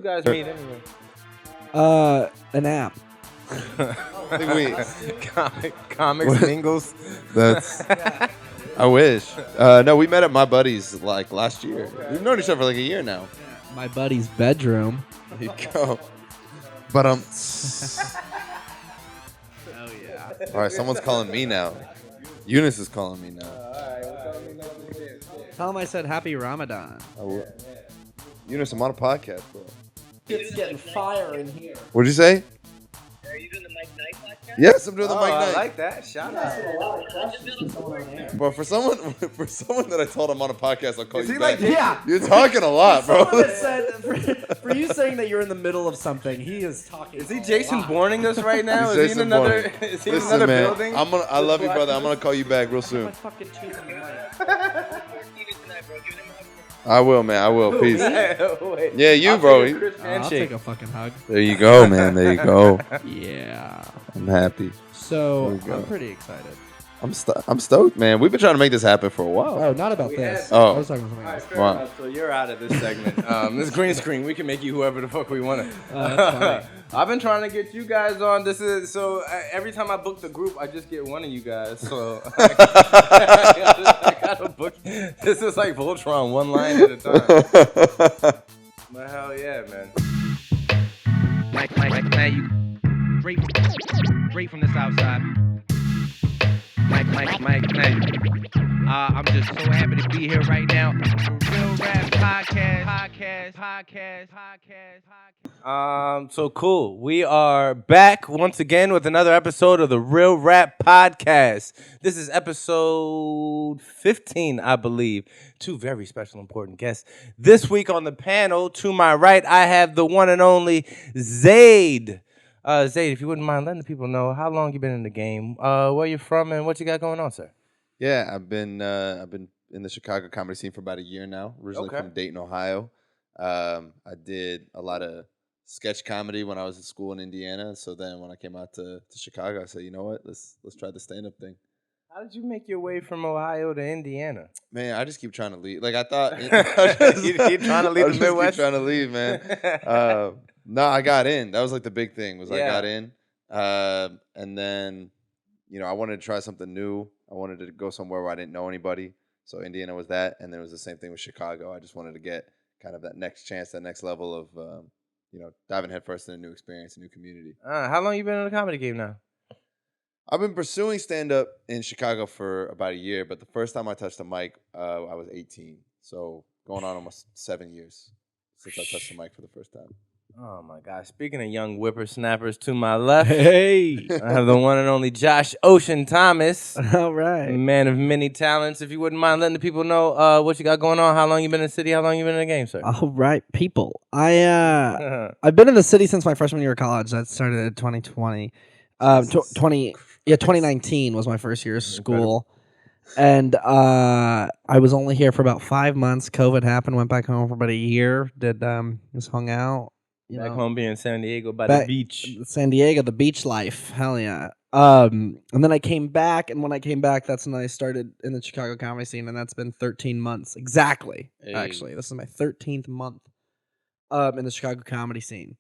guys meet anyway? An app. I think we Comics mingles. That's. I wish. No, we met at my buddy's like last year. We've known each other for like a year now. My buddy's bedroom. There you go. But Oh yeah. all right, someone's calling me now. Eunice is calling me now. Tell him I said happy Ramadan. Eunice, I'm on a podcast, bro. It's getting fire in here. What'd you say? Are you doing the Mike Knight podcast? Yes, I'm doing the Oh, Mike I Knight. like that. Shout out. But for someone that I told I'm on a podcast, I'll call Is you he back. like- Yeah. You're talking a lot, bro. Someone that said, for you saying that you're in the middle of something, he is talking. Is he a Jason lot. Bourning us right now? He's Is he in Jason another? Bourne. Is he in Listen, another man, building? I love you, brother. I'm gonna call you back real soon. My fucking tooth in the mic. Tonight, bro. Give him a hug. I will, man. I will. Peace. Wait. Yeah, you, I'll bro. take a Chris I'll handshake. take a fucking hug. There you go, man. There you go. Yeah. I'm happy. So There we go. I'm pretty excited. I'm stoked, man. We've been trying to make this happen for a while. Oh, not about this. Oh. I was talking about something else. Fair Wow. enough. So you're out of this segment. This green screen, we can make you whoever the fuck we want to. That's funny. I've been trying to get you guys on. Every time I book the group, I just get one of you guys. So I gotta book. This is like Voltron, one line at a time. But hell yeah, man. Mike, you straight from the south side. Mike, I'm just so happy to be here right now. Real Rap podcast. So cool. We are back once again with another episode of the Real Rap Podcast. This is episode 15, I believe. Two very special, important guests. This week on the panel, to my right, I have the one and only Zaid. Zaid, if you wouldn't mind letting the people know how long you been in the game, where you're from, and what you got going on, sir. Yeah, I've been in the Chicago comedy scene for about a year now. Originally Okay. from Dayton, Ohio. I did a lot of sketch comedy when I was at school in Indiana. So then when I came out to Chicago, I said, you know what, let's try the stand up thing. How did you make your way from Ohio to Indiana? Man, I just keep trying to leave. Like I thought, You keep trying to leave the Midwest? Keep trying to leave, man. No, I got in. That was like the big thing. I Yeah. got in, and then I wanted to try something new. I wanted to go somewhere where I didn't know anybody. So Indiana was that, and then it was the same thing with Chicago. I just wanted to get kind of that next chance, that next level of diving headfirst in a new experience, a new community. How long you been in the comedy game now? I've been pursuing stand-up in Chicago for about a year, but the first time I touched a mic, I was 18. So going on almost 7 years since I touched the mic for the first time. Oh my gosh. Speaking of young whippersnappers, to my left, Hey. I have the one and only Josh Ocean Thomas, All right. man of many talents. If you wouldn't mind letting the people know what you got going on, how long you been in the city, how long you been in the game, sir. All right, people. I've been in the city since my freshman year of college. That started in 2020. 2019 was my first year of school. And I was only here for about 5 months. COVID happened, went back home for about a year. Just hung out. Back home being in San Diego by Back- the beach. San Diego, the beach life. Hell yeah. And then I came back, and when I came back, that's when I started in the Chicago comedy scene, and that's been 13 months. Exactly. Hey. Actually, this is my 13th month in the Chicago comedy scene.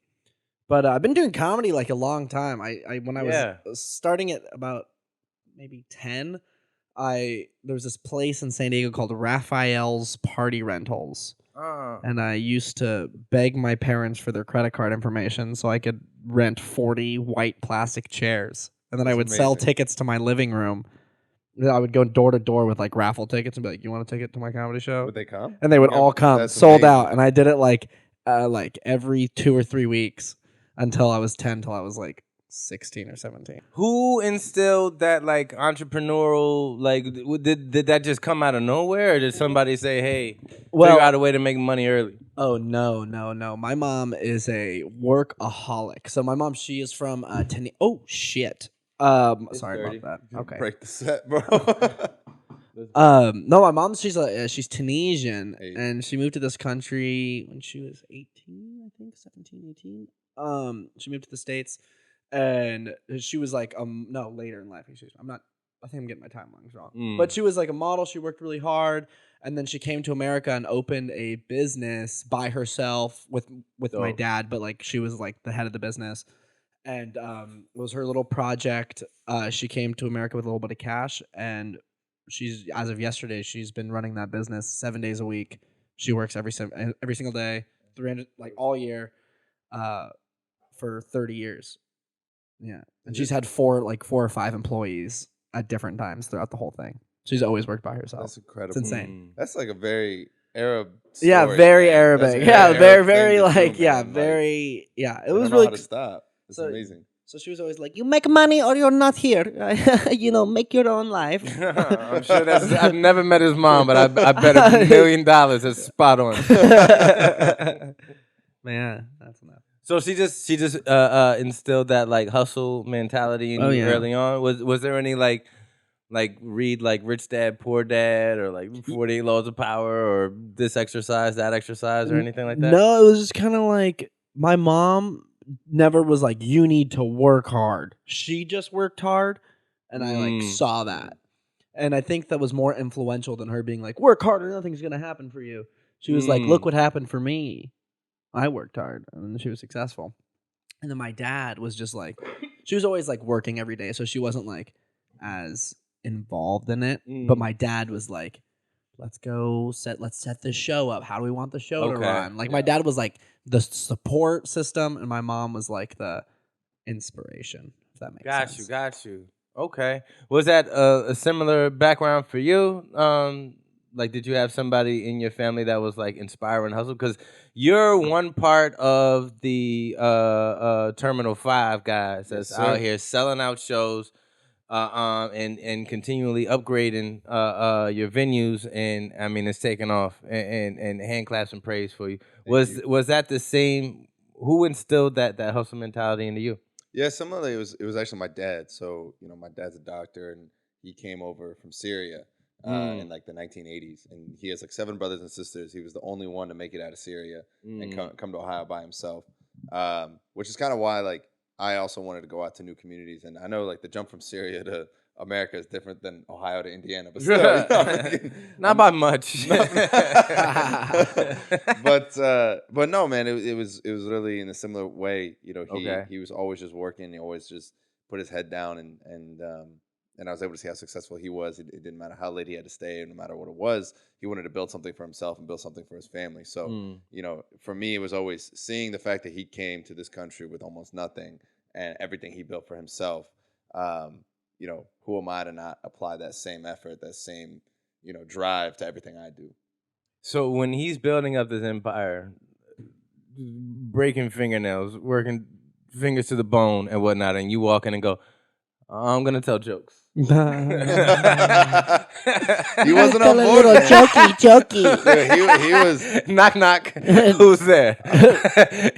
But I've been doing comedy like a long time. When I was starting at about maybe 10, there was this place in San Diego called Raphael's Party Rentals. And I used to beg my parents for their credit card information so I could rent 40 white plastic chairs. And then I would sell amazing. tickets to my living room. I would go door to door with like raffle tickets and be like, "You want a ticket to my comedy show?" Would they come? And they would Yeah, all come, that's sold amazing. out. And I did it like every 2 or 3 weeks until I was 10, till I was like 16 or 17. Who instilled that like entrepreneurial, like did that just come out of nowhere, or did somebody say, hey, figure out a way to make money early? Oh, no. My mom is a workaholic. So my mom, she is from oh shit. Sorry dirty. about that. Okay. Break the set, bro. No, my mom, she's Tunisian, Hey. and she moved to this country when she was 18, I think, 17, 18. She moved to the States, and she was like, no, later in life. I'm not I think I'm getting my timelines wrong. Mm. But she was like a model. She worked really hard, and then she came to America and opened a business by herself with my Dope. dad. But like she was like the head of the business, and it was her little project. She came to America with a little bit of cash, and she's as of yesterday, she's been running that business 7 days a week. She works every single day, 300 like all year, for 30 years. Yeah, and she's had four or five employees at different times throughout the whole thing. She's always worked by herself. That's incredible. It's insane. That's like a very Arab story, Yeah, very man. Arabic. That's a Yeah, Arab very, thing very to do, like, yeah, man. very, yeah. It They was don't know really how to stop. It's amazing. So she was always like, "You make money or you're not here. Make your own life." I'm sure I've never met his mom, but I bet $1 million is spot on. Man, that's enough. So she just instilled that like hustle mentality in you early on. Was there any like read like Rich Dad Poor Dad or like 48 Laws of Power or this exercise, that exercise or anything like that? No, it was just kind of like my mom never was like, "You need to work hard." She just worked hard, and I like saw that. And I think that was more influential than her being like, "Work hard or nothing's gonna happen for you." She was like, "Look what happened for me. I worked hard and she was successful." And then my dad was just like, she was always like working every day, so she wasn't like as involved in it. But my dad was like, let's set this show up. How do we want the show to run? Like my dad was like the support system, and my mom was like the inspiration. If that makes sense. Got you. Okay. Was that a similar background for you? Like, did you have somebody in your family that was like inspiring hustle? Because you're one part of the Terminal 5 guys that's out here selling out shows, and continually upgrading your venues, and I mean it's taking off, and hand claps and praise for you. Was that the same? Who instilled that hustle mentality into you? Yeah, similarly, it was actually my dad. So my dad's a doctor, and he came over from Syria in like the 1980s, and he has like 7 brothers and sisters. He was the only one to make it out of Syria and come to Ohio by himself, which is kind of why like I also wanted to go out to new communities. And I know like the jump from Syria to America is different than Ohio to Indiana, but still, not by much. But no, man, it was really in a similar way. He was always just working. He always just put his head down, and I was able to see how successful he was. It didn't matter how late he had to stay, no matter what it was. He wanted to build something for himself and build something for his family. So for me, it was always seeing the fact that he came to this country with almost nothing and everything he built for himself. Who am I to not apply that same effort, that same, drive to everything I do? So when he's building up this empire, breaking fingernails, working fingers to the bone and whatnot, and you walk in and go, I'm going to tell jokes. He wasn't on board. Jokey. Yeah, he was. Knock, knock. Who's there?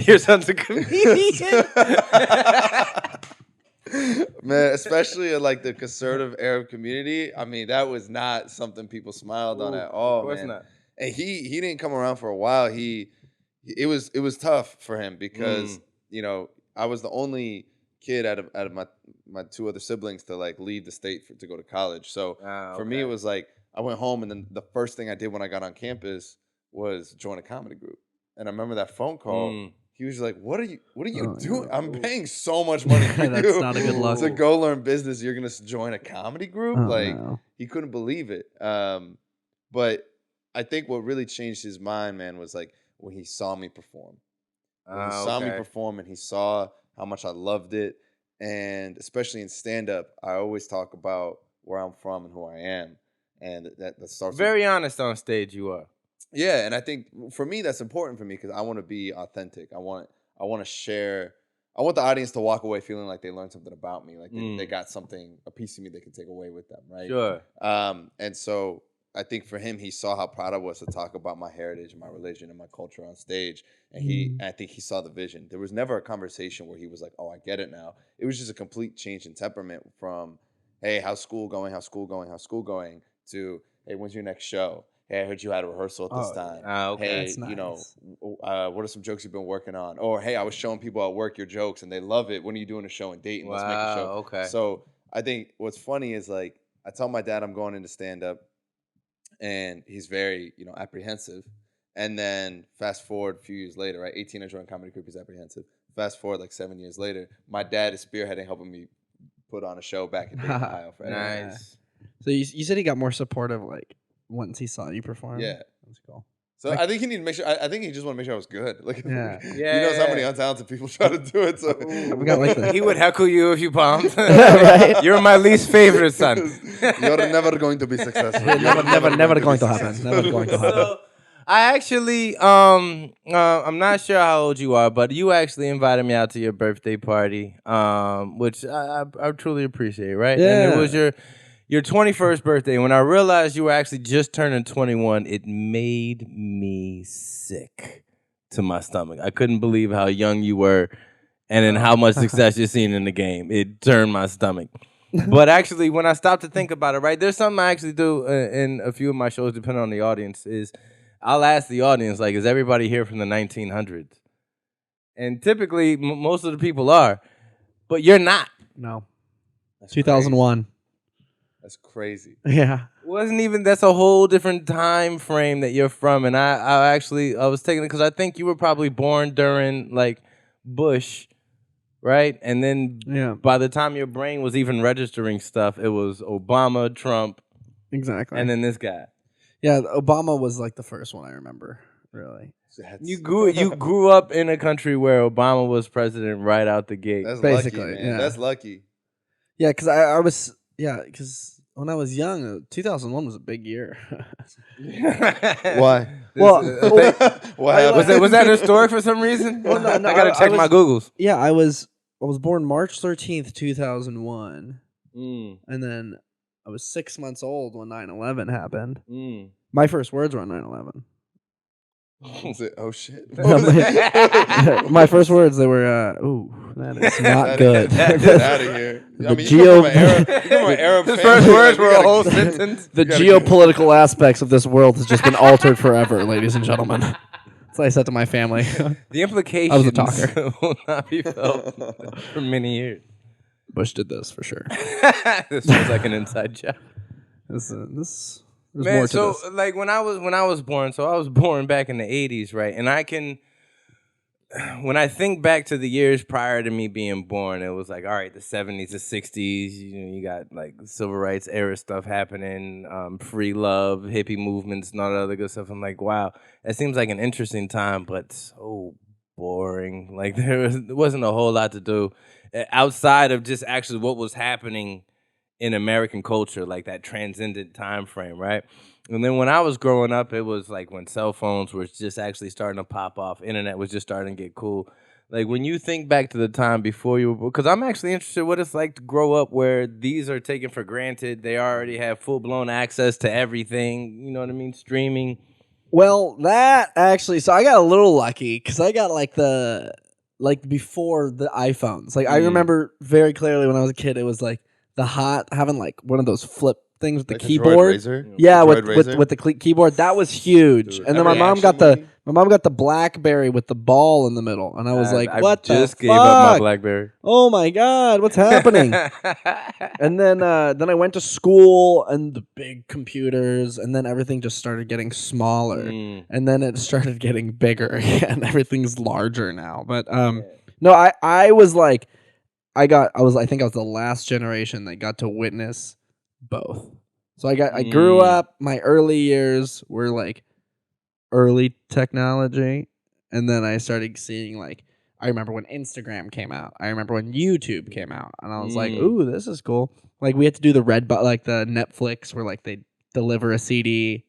Your son's a comedian. Man, especially in like the conservative Arab community. I mean, that was not something people smiled on at all. Of course not. And he didn't come around for a while. It was tough for him because I was the only kid out of my 2 other siblings to like leave the state to go to college. So for me, it was like I went home, and then the first thing I did when I got on campus was join a comedy group. And I remember that phone call. He was like, "What are you doing? I'm paying so much money for That's you not a good look. to go learn business. You're gonna join a comedy group?" He couldn't believe it. But I think what really changed his mind, man, was like when he saw me perform. When he saw me perform, and he saw how much I loved it, and especially in stand-up, I always talk about where I'm from and who I am, and that starts. Very honest on stage, you are. Yeah, and I think for me that's important for me because I want to be authentic. I want to share. I want the audience to walk away feeling like they learned something about me, like they got a piece of me they can take away with them, right? Sure. And so I think for him, he saw how proud I was to talk about my heritage and my religion and my culture on stage, and I think he saw the vision. There was never a conversation where he was like, "Oh, I get it now." It was just a complete change in temperament from, "Hey, how's school going? How's school going? How's school going?" to, "Hey, when's your next show? Hey, I heard you had a rehearsal at this time. Hey, that's nice. What are some jokes you've been working on?" Or, "Hey, I was showing people at work your jokes and they love it. When are you doing a show in Dayton? Let's make a show." Okay. So I think what's funny is like I tell my dad I'm going into stand-up, and he's very, apprehensive. And then fast forward a few years later, right? 18, I joined Comedy Group. He's apprehensive. Fast forward like 7 years later, my dad is spearheading, helping me put on a show back in Dayton, Ohio. For everyone. Nice. So you said he got more supportive like once he saw you perform. Yeah. That's cool. So I think he needed to make sure. I think he just wanted to make sure I was good. Like, Yeah. he knows how many untalented people try to do it. So We got like He would heckle you if you bombed. Right? You're my least favorite son. You're never going to be successful. never going to happen. Never going to happen. So, I actually, I'm not sure how old you are, but you actually invited me out to your birthday party, which I truly appreciate, right? Yeah. And it was your 21st birthday. When I realized you were actually just turning 21, it made me sick to my stomach. I couldn't believe how young you were and then how much success you're seeing in the game. It turned my stomach. But actually, when I stopped to think about it, right, there's something I actually do in a few of my shows, depending on the audience, is I'll ask the audience, like, is everybody here from the 1900s? And typically, most of the people are, but you're not. No. That's 2001. crazy. That's crazy. Yeah. That's a whole different time frame that you're from. And I was taking it because I think you were probably born during, like, Bush, right? And then by the time your brain was even registering stuff, it was Obama, Trump, Exactly. and then this guy. Yeah, Obama was like the first one I remember, really. You grew up in a country where Obama was president right out the gate. That's Basically, lucky, man. yeah. That's lucky. Yeah, because because when I was young, 2001 was a big year. Why? Well, Why happened? was that historic for some reason? Well, no, I gotta check my Googles. Yeah, I was born March 13th, 2001, Mm, and then I was 6 months old when 9/11 happened. mm. My first words were on 9/11. Was it, oh shit. My first words, they were, ooh, that is not good. Get out of here. The I mean, you come from an Arab His family, first words like, were you a whole gotta- sentence. The You gotta geopolitical aspects of this world has just been altered forever, ladies and gentlemen. That's what I said to my family. The implications I was a talker. will not be felt for many years. Bush did this for sure. This was like an inside joke. There's Man, more to so this. like when I was born, so I was born back in the 80s, right? And when I think back to the years prior to me being born, it was like, all right, the 70s, the 60s, you got like civil rights era stuff happening, free love, hippie movements, and all that other good stuff. I'm like, wow, it seems like an interesting time, but so boring. Like there wasn't a whole lot to do outside of just actually what was happening in American culture, like that transcendent time frame, right? And then when I was growing up, it was like when cell phones were just actually starting to pop off. Internet was just starting to get cool. Like when you think back to the time before you were, because I'm actually interested what it's like to grow up where these are taken for granted. They already have full-blown access to everything. You know what I mean? Streaming. Well, that actually, so I got a little lucky because I got before the iPhones. Like I remember very clearly when I was a kid, it was like having like one of those flip things with the Like the Droid keyboard. Razor? Yeah, The Droid with Razor? the keyboard. That was huge. Dude, and then every my mom got action movie? the BlackBerry with the ball in the middle, and I was like, "What I just the gave up my fuck? BlackBerry. Oh my god, what's happening?" And then I went to school and the big computers, and then everything just started getting smaller, and then it started getting bigger again. Everything's larger now. But no, I was like, I think I was the last generation that got to witness both. So I grew up. My early years were like early technology, and then I started seeing like. I remember when Instagram came out. I remember when YouTube came out, and I was like, "Ooh, this is cool!" Like we had to do the like the Netflix, where like they deliver a CD,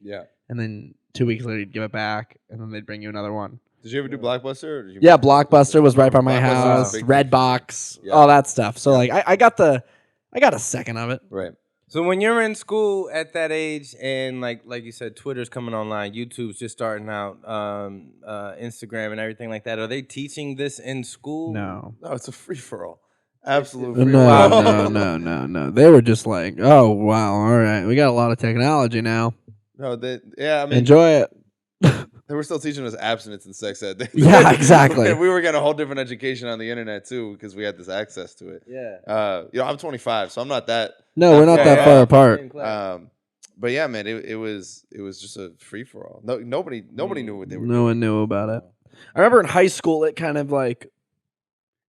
and then 2 weeks later you'd give it back, and then they'd bring you another one. Did you ever do Blockbuster? Or did you Yeah, Blockbuster was right by my Blockbuster house. was a big Redbox, Yeah. all that stuff. So like I got a second of it. Right. So when you're in school at that age, and like you said, Twitter's coming online, YouTube's just starting out, Instagram and everything like that. Are they teaching this in school? No, it's a free for all. Absolute free no, for all. no. They were just like, "Oh wow, all right, we got a lot of technology now. No, I mean, Enjoy it." They were still teaching us abstinence and sex ed. Yeah, exactly. We were getting a whole different education on the internet too because we had this access to it. Yeah. I'm 25, so I'm not that. No, we're not that far apart. But yeah, man, it was just a free for all. No, nobody knew what they were doing. No one knew about it. I remember in high school, it kind of like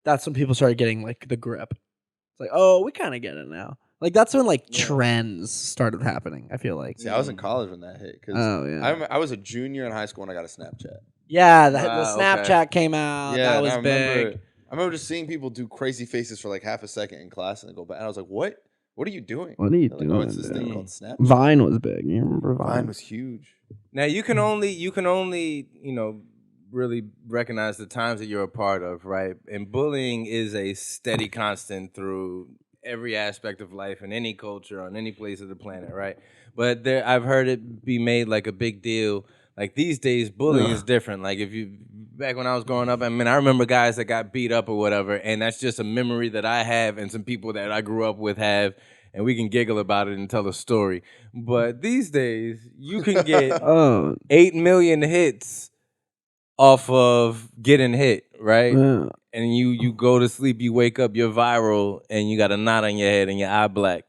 that's when people started getting like the grip. It's like, oh, we kind of get it now. Like that's when like trends started happening. I feel like. See, I was in college when that hit. I was a junior in high school when I got a Snapchat. Yeah, the Snapchat came out. Yeah, that was big. I remember just seeing people do crazy faces for like half a second in class and then go back. And I was like, what? What are you doing? What are you doing? Like, it's this thing called Snapchat. Vine was big. You remember Vine? Vine was huge. Now you can only really recognize the times that you're a part of, right? And bullying is a steady constant through every aspect of life in any culture on any place of the planet, right? But I've heard it be made like a big deal. Like these days, bullying is different. Like back when I was growing up, I mean, I remember guys that got beat up or whatever, and that's just a memory that I have and some people that I grew up with have, and we can giggle about it and tell a story. But these days, you can get 8 million hits off of getting hit, right? Yeah. And you go to sleep, you wake up, you're viral, and you got a knot on your head and your eye black.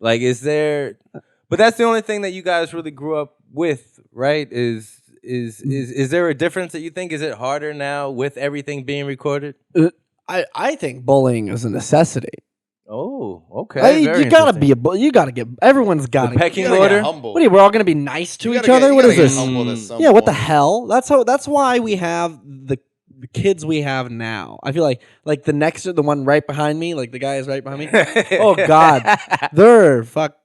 Like, but that's the only thing that you guys really grew up with, right? Is there a difference that you think? Is it harder now with everything being recorded? I think bullying is a necessity. Oh, okay. You gotta be you gotta get. Everyone's gotta. The pecking order. What are you? We're all gonna be nice to each other. What is this? Yeah. What the hell? That's why we have the kids we have now. I feel like the one right behind me, like the guy is right behind me. Oh God, they're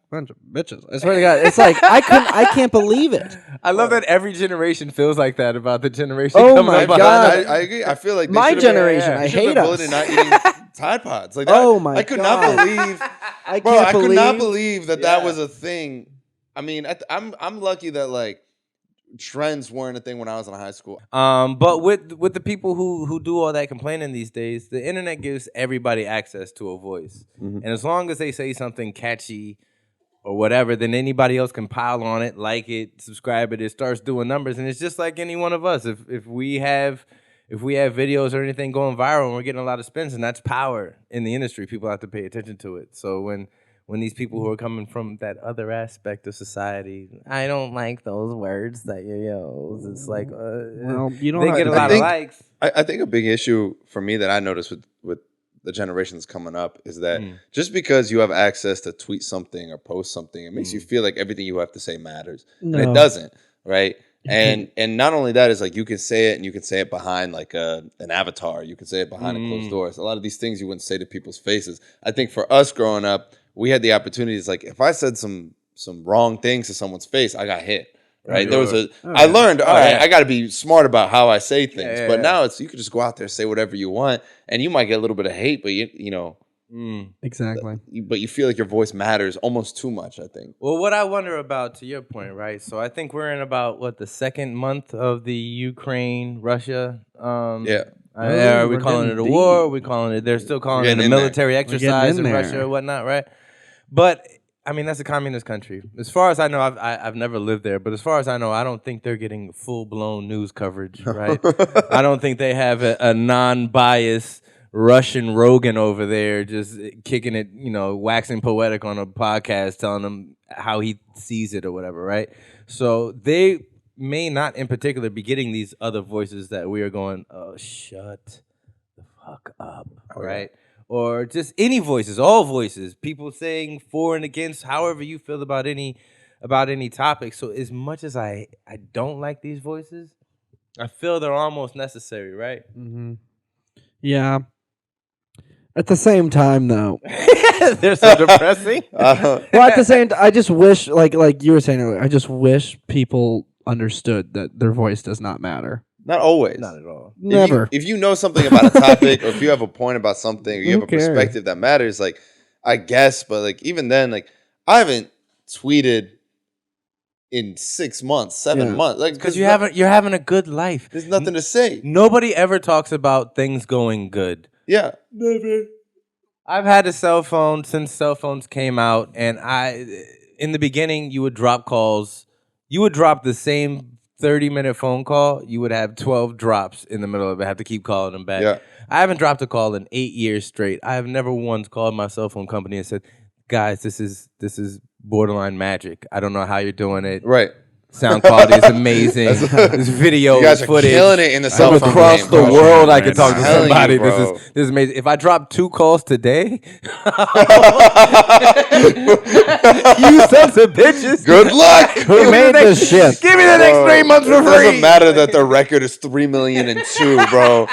bunch of bitches. I swear to God, it's like I can't believe it. I love that every generation feels like that about the generation. Oh coming my up God, I agree. I feel like my generation. I hate us. Not eating Tide Pods. Like that, oh my God, I could not believe. I could not believe that was a thing. I mean, I'm lucky that like trends weren't a thing when I was in high school. But with the people who do all that complaining these days, the internet gives everybody access to a voice, and as long as they say something catchy or whatever, then anybody else can pile on it, like it, subscribe it. It starts doing numbers, and it's just like any one of us. If we have videos or anything going viral and we're getting a lot of spins, and that's power in the industry, people have to pay attention to it. So when these people who are coming from that other aspect of society, I don't like those words that you use. It's like, well, you don't. They get a lot of likes. I think a big issue for me that I noticed with the generations coming up is that just because you have access to tweet something or post something, it makes you feel like everything you have to say matters. No. And it doesn't, right? And not only that is like you can say it and you can say it behind like an avatar. You can say it behind a closed doors. A lot of these things you wouldn't say to people's faces. I think for us growing up, we had the opportunities. Like if I said some wrong things to someone's face, I got hit. Right. Sure. There was I learned, all right, I got to be smart about how I say things. But now you could just go out there, say whatever you want, and you might get a little bit of hate, but you know. Exactly. But you feel like your voice matters almost too much, I think. Well, what I wonder about, to your point, right? So I think we're in about, the second month of the Ukraine-Russia. Are we calling it a war? Are we calling it, they're still calling it a military exercise in Russia or whatnot, right? But I mean, that's a communist country. As far as I know, I've never lived there, but as far as I know, I don't think they're getting full-blown news coverage, right? I don't think they have a non-biased Russian Rogan over there just kicking it, waxing poetic on a podcast, telling them how he sees it or whatever, right? So they may not in particular be getting these other voices that we are going, oh, shut the fuck up, right? Or just any voices, all voices, people saying for and against, however you feel about any topic. So as much as I don't like these voices, I feel they're almost necessary, right? Mm-hmm. Yeah. At the same time, though, they're so depressing. Well, at the same time, I just wish, like you were saying earlier, I just wish people understood that their voice does not matter. Not always. Not at all. Never. If you know something about a topic, or if you have a point about something, or you have a perspective that matters, like, I guess, but like even then, like I haven't tweeted in 6 months, 7 months, like because you're having a good life. There's nothing to say. Nobody ever talks about things going good. Yeah, never. I've had a cell phone since cell phones came out, and in the beginning, you would drop calls. You would drop the same 30-minute phone call, you would have 12 drops in the middle of it. Have to keep calling them back. Yeah. I haven't dropped a call in 8 years straight. I have never once called my cell phone company and said, "Guys, this is borderline magic. I don't know how you're doing it. Right. Sound quality is amazing. This video You guys are footage. killing it in the cell From phone across game, the bro. world, I Right can talk to now. Telling you, somebody. bro. This is amazing. If I drop 2 calls today, you sons of bitches. Good luck. Who made this shit? Give me the next Bro, 3 months for it free. doesn't matter that the record is 3,000,002, bro.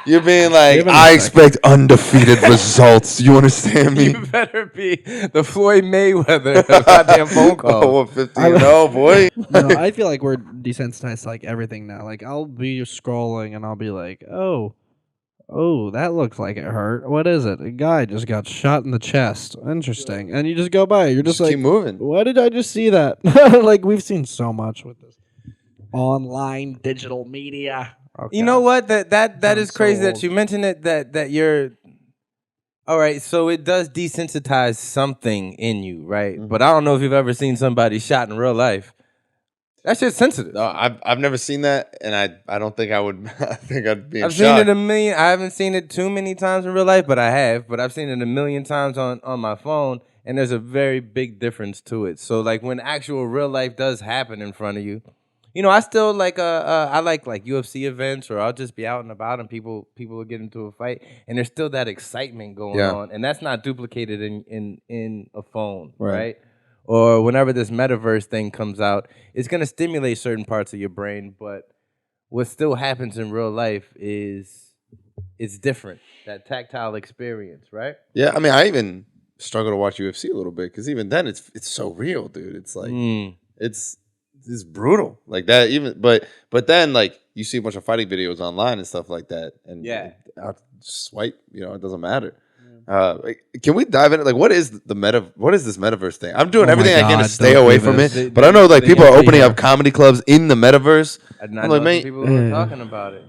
You're being like, Give him a I second. expect undefeated results. You understand me? You better be the Floyd Mayweather of goddamn phone call. Oh, 50-0, boy. No, I feel like we're desensitized to like everything now. Like I'll be scrolling and I'll be like, oh, that looks like it hurt. What is it? A guy just got shot in the chest. Interesting. And you just go by. You're just like, keep moving. why did I just see that? Like we've seen so much with this online digital media. You know what? That Sounds is crazy so that old. you mentioned it. That you're all right. So it does desensitize something in you, right? But I don't know if you've ever seen somebody shot in real life. That shit's sensitive. No, I've never seen that, and I don't think I would. I think I'd be in I've shock. seen it a million. I haven't seen it too many times in real life, but I have. But I've seen it a million times on my phone, and there's a very big difference to it. So like when actual real life does happen in front of you, you know, I still like I like UFC events, or I'll just be out and about and people will get into a fight, and there's still that excitement going on, and that's not duplicated in a phone, right? Or whenever this metaverse thing comes out, it's gonna stimulate certain parts of your brain, but what still happens in real life is it's different. That tactile experience, right? Yeah, I mean, I even struggle to watch UFC a little bit because even then, it's so real, dude. It's like it's brutal, like that. Even but then like you see a bunch of fighting videos online and stuff like that, and I'll swipe. You know, it doesn't matter. Can we dive into like what is this metaverse thing? I'm doing everything I can to stay away from it, but I know like people are opening up comedy clubs in the metaverse. I'm like, man, people are talking about it.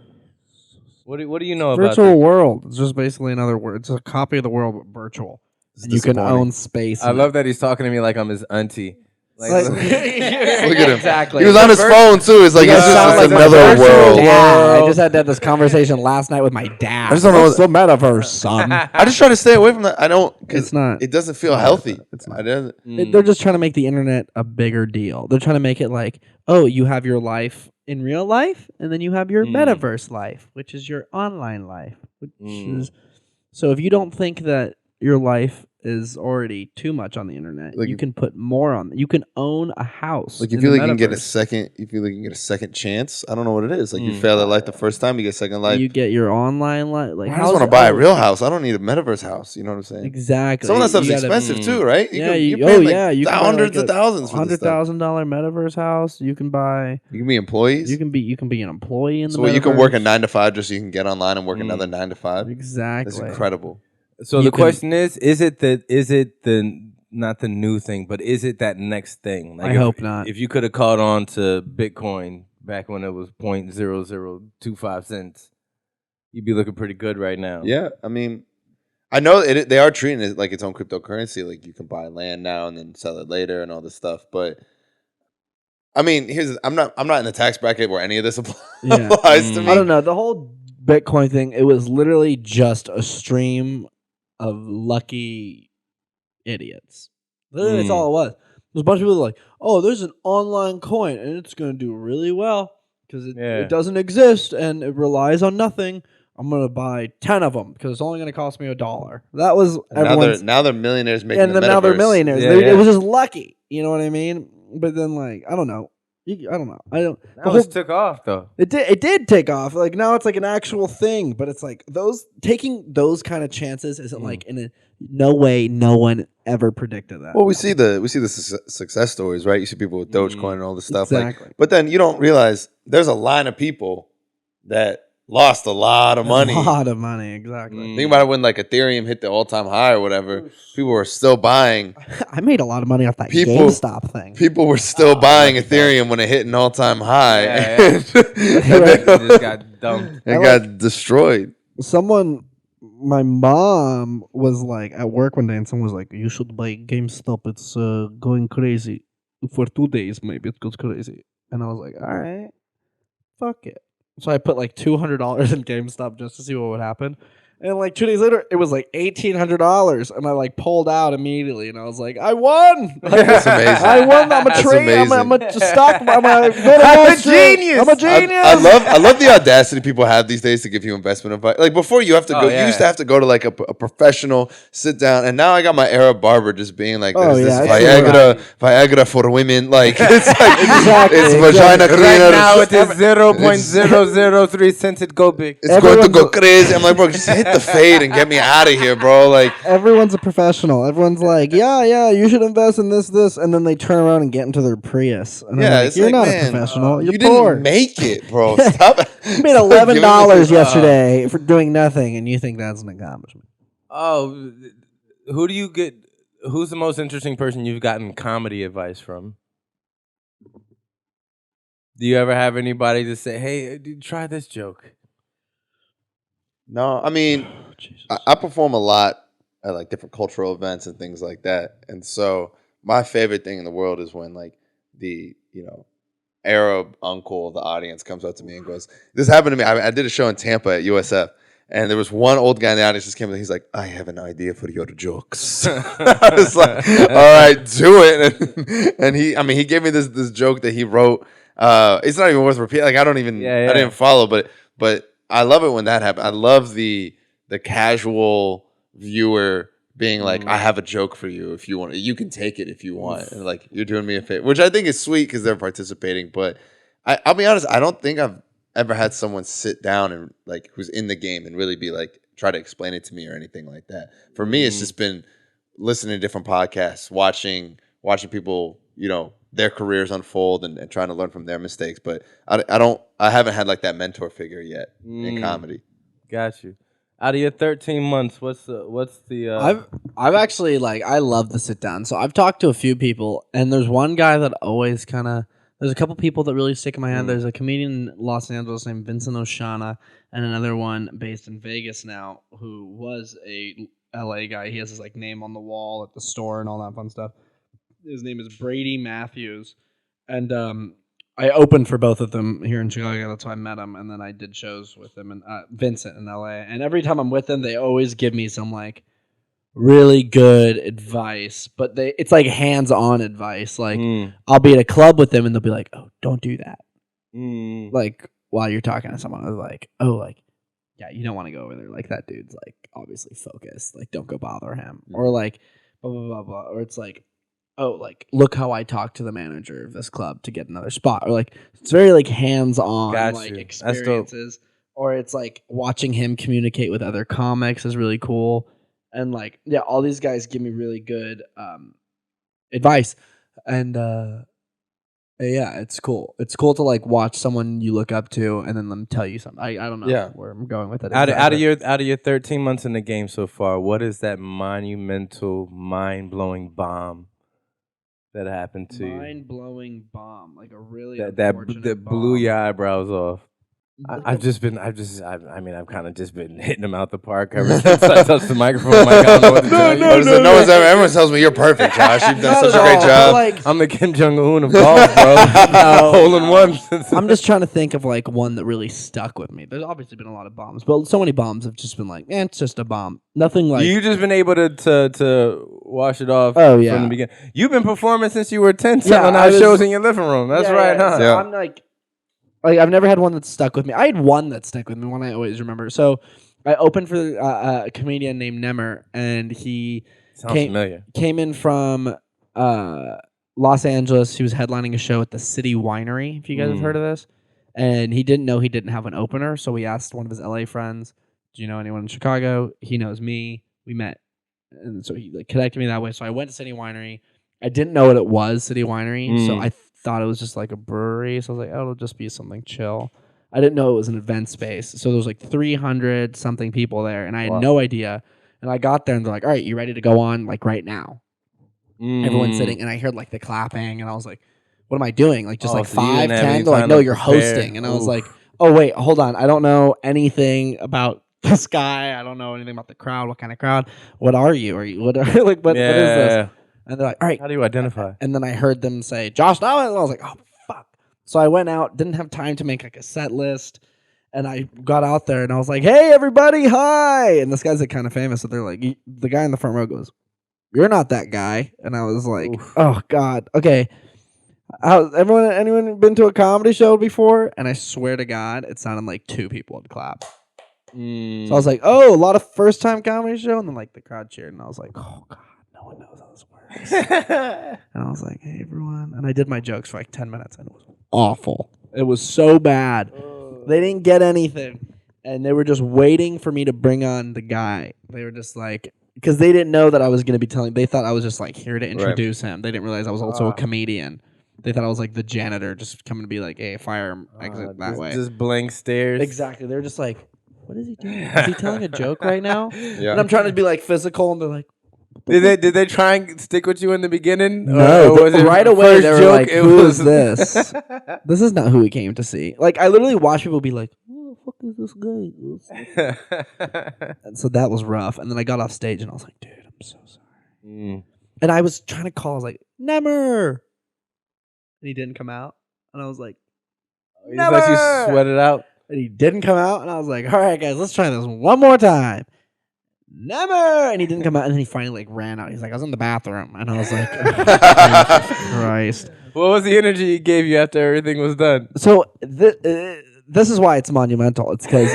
What do you know about virtual it? world? It's just basically another word. It's a copy of the world but virtual. And you can own space. I love that he's talking to me like I'm his auntie. Like, Look at him. Exactly. He was on his phone too. It's like You it's guys sound just like another my world. dad. I just had to have this conversation last night with my dad. I just don't know What's the metaverse, son? I just try to stay away from that. I don't. It's not. It doesn't feel healthy. It's not. It doesn't. They're just trying to make the internet a bigger deal. They're trying to make it like, oh, you have your life in real life, and then you have your metaverse life, which is your online life. Which is, so if you don't think that your life is already too much on the internet, Like you can put more on. You can own a house. Like you feel like you can get a second. You feel like you can get a second chance. I don't know what it is. Like you fail at life the first time, you get second life. You get your online life. Like I just want to buy a real house. I don't need a metaverse house. You know what I'm saying? Exactly. Some of that stuff's You gotta- expensive too, right? Yeah, you're paying like you can buy hundreds like of thousands for this stuff. $100,000 metaverse house. You can buy. You can be employees. You can be an employee in the. So metaverse. you can work a 9 to 5 just so you can get online and work another 9 to 5. Exactly. That's incredible. So the question is it the not the new thing, but is it that next thing? Like I hope not. If you could have caught on to Bitcoin back when it was 0.0025 cents, you'd be looking pretty good right now. Yeah, I mean, I know they are treating it like its own cryptocurrency. Like you can buy land now and then sell it later and all this stuff. But I mean, I'm not in the tax bracket where any of this applies to me. I don't know. The whole Bitcoin thing, it was literally just a stream of lucky idiots. Literally, that's all it was. There's a bunch of people like, oh, there's an online coin and it's going to do really well because it doesn't exist and it relies on nothing. I'm going to buy 10 of them because it's only going to cost me $1. That was everyone's. Now they're millionaires making and the then now they're metaverse. millionaires. It was just lucky. You know what I mean? But then, like, I don't know. I don't know. That was took off though. It did take off. Like now it's like an actual thing, but it's like taking those kind of chances isn't like no way no one ever predicted that. Well, we see the success stories, right? You see people with Dogecoin and all this stuff. Exactly. Like, but then you don't realize there's a line of people that lost a lot of money. A lot of money, exactly. Think about it when like Ethereum hit the all-time high or whatever. People were still buying. I made a lot of money off that GameStop thing. People were still buying Ethereum when it hit an all-time high. It just got dumped. It got destroyed. My mom was like at work one day and someone was like, you should buy GameStop. It's going crazy. For 2 days maybe it goes crazy. And I was like, all right. fuck it. So I put like $200 in GameStop just to see what would happen. And like 2 days later, it was like $1,800, and I like pulled out immediately, and I was like, "I won! That's amazing. I won! I'm a That's trade. I'm a amazing. stock. I'm a genius. I'm a genius. I love the audacity people have these days to give you investment advice. Like before, you have to go. yeah. You used to have to go to like a professional, sit down, and now I got my Arab barber just being like, Oh, "This yeah, is it's Viagra for women." Like it's like Exactly, it's exactly. vagina cleaner. Right now it is 0.003 cents. It go big. It's going to go crazy. I'm like, bro, just hit the fade and get me out of here, bro. Like, Everyone's a professional. Everyone's like, yeah, you should invest in this, and then they turn around and get into their Prius. And I'm yeah, like, it's you're like, not man, a professional. You're you poor. didn't make it, bro. Stop. You made $11 yesterday for doing nothing, and you think that's an accomplishment. Oh, who do you get? Who's the most interesting person you've gotten comedy advice from? Do you ever have anybody to say, "Hey, dude, try this joke"? No, I mean, I perform a lot at like different cultural events and things like that, and so my favorite thing in the world is when like the Arab uncle of the audience comes up to me and goes, "This happened to me. I did a show in Tampa at USF." And there was one old guy in the audience just came in. He's like, "I have an idea for your jokes." I was like, "All right, do it." And he gave me this joke that he wrote. It's not even worth repeating. Like I didn't follow, but I love it when that happens. I love the casual viewer being like, "I have a joke for you if you want. You can take it if you want." And like you're doing me a favor, which I think is sweet because they're participating. But I'll be honest, I don't think I've ever had someone sit down and like who's in the game and really be like try to explain it to me or anything like that. For me, it's just been listening to different podcasts, watching people, their careers unfold and trying to learn from their mistakes. But I haven't had like that mentor figure yet in comedy. Got you. Out of your 13 months, what's the I've actually I love the sit down. So I've talked to a few people, and there's one guy that always kind of. There's a couple people that really stick in my head. There's a comedian in Los Angeles named Vincent Oshana, and another one based in Vegas now who was a LA guy. He has his name on the wall at the store and all that fun stuff. His name is Brady Matthews, and I opened for both of them here in Chicago. That's why I met him, and then I did shows with them and Vincent in LA. And every time I'm with them, they always give me some really good advice, but it's hands-on advice. I'll be at a club with them and they'll be like, "Oh, don't do that." While you're talking to someone, I was like, "Oh, yeah, you don't want to go over there. That dude's obviously focused. Don't go bother him." Or blah blah blah blah. Or it's "Oh, look how I talked to the manager of this club to get another spot." Or it's very hands-on experiences. Or it's watching him communicate with other comics is really cool. And all these guys give me really good advice, and yeah, it's cool. It's cool to watch someone you look up to, and then them tell you something. I don't know where I'm going with it. Out of your 13 months in the game so far, what is that monumental, mind-blowing bomb that happened to you? Mind-blowing bomb, a really that blew your eyebrows off. I've kind of just been hitting them out the park ever since I touched the microphone. I don't know what to tell you. Everyone tells me you're perfect, Josh. You've done such a great job. I'm the Kim Jong-un of golf, bro. Hole in one. I'm just trying to think of one that really stuck with me. There's obviously been a lot of bombs, but so many bombs have just been it's just a bomb. Nothing You've just been able to wash it off from the beginning. You've been performing since you were 10, selling out shows in your living room. That's right, huh? So I'm I've never had one that stuck with me. I had one that stuck with me, one I always remember. So I opened for a comedian named Nemmer, and he came in from Los Angeles. He was headlining a show at the City Winery, if you guys have heard of this. And he didn't know he didn't have an opener, so we asked one of his LA friends, "Do you know anyone in Chicago?" He knows me. We met, and so he connected me that way. So I went to City Winery. I didn't know what it was, City Winery, so I thought it was just a brewery. So I was like, "Oh, it'll just be something chill." I didn't know it was an event space. So there was 300 something people there, and I had no idea. And I got there, and they're like, "All right, you ready to go on right now?" Everyone's sitting, and I heard the clapping, and I was like, "What am I doing?" 5, 10? They're like, "No, you're hosting." And I was like, "Oh wait, hold on. I don't know anything about this guy. I don't know anything about the crowd. What kind of crowd? What are you? Are you what is this?" And they're like, "All right." How do you identify? And then I heard them say, "Josh Dobbins." And I was like, "Oh, fuck." So I went out, didn't have time to make like a set list. And I got out there and I was like, hey, everybody, hi. And this guy's like kind of famous. So they're like, the guy in the front row goes, you're not that guy. And I was like, Oof. oh, God. Okay. Anyone been to a comedy show before? And I swear to God, it sounded like 2 people would clap. So I was like, oh, a lot of first time comedy show. And then like the crowd cheered. And I was like, oh, God, no one knows how this works. And I was like, hey, everyone. And I did my jokes for like 10 minutes. And it was awful. It was so bad. They didn't get anything. And they were just waiting for me to bring on the guy. They were just like, because they didn't know that I was going to be telling. They thought I was just like here to introduce him. They didn't realize I was also a comedian. They thought I was like the janitor just coming to be like, hey, fire him, exit that way. Just blank stares. Exactly. They're just like, what is he doing? Is he telling a joke right now? Yeah. And I'm trying to be like physical, and they're like, Did they try and stick with you in the beginning? no. Or was it Right away, first they were joke, like, it who was- is this? This is not who we came to see. Like, I literally watch people be like, who the fuck is this guy? And so that was rough. And then I got off stage, and I was like, dude, I'm so sorry. And I was trying to call. I was like, never. And he didn't come out. And I was like, You just let you sweat it out. And he didn't come out. And I was like, all right, guys, let's try this one more time. Never. And he didn't come out. And then he finally like ran out. He's like, I was in the bathroom. And I was like, oh, Christ. What was the energy he gave you after everything was done? So this is why it's monumental. It's because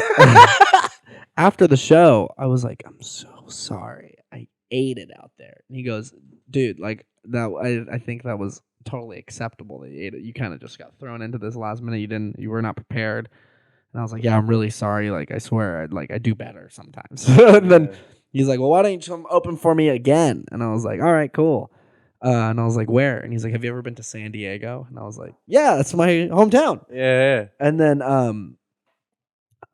after the show, I was like, I'm so sorry. I ate it out there. And he goes, dude, like that. I think that was totally acceptable that you ate it. You kind of just got thrown into this last minute. You were not prepared. And I was like, yeah, I'm really sorry. Like, I swear, I do better sometimes. And then he's like, well, why don't you come open for me again? And I was like, all right, cool. And I was like, where? And he's like, have you ever been to San Diego? And I was like, yeah, that's my hometown. Yeah. And then,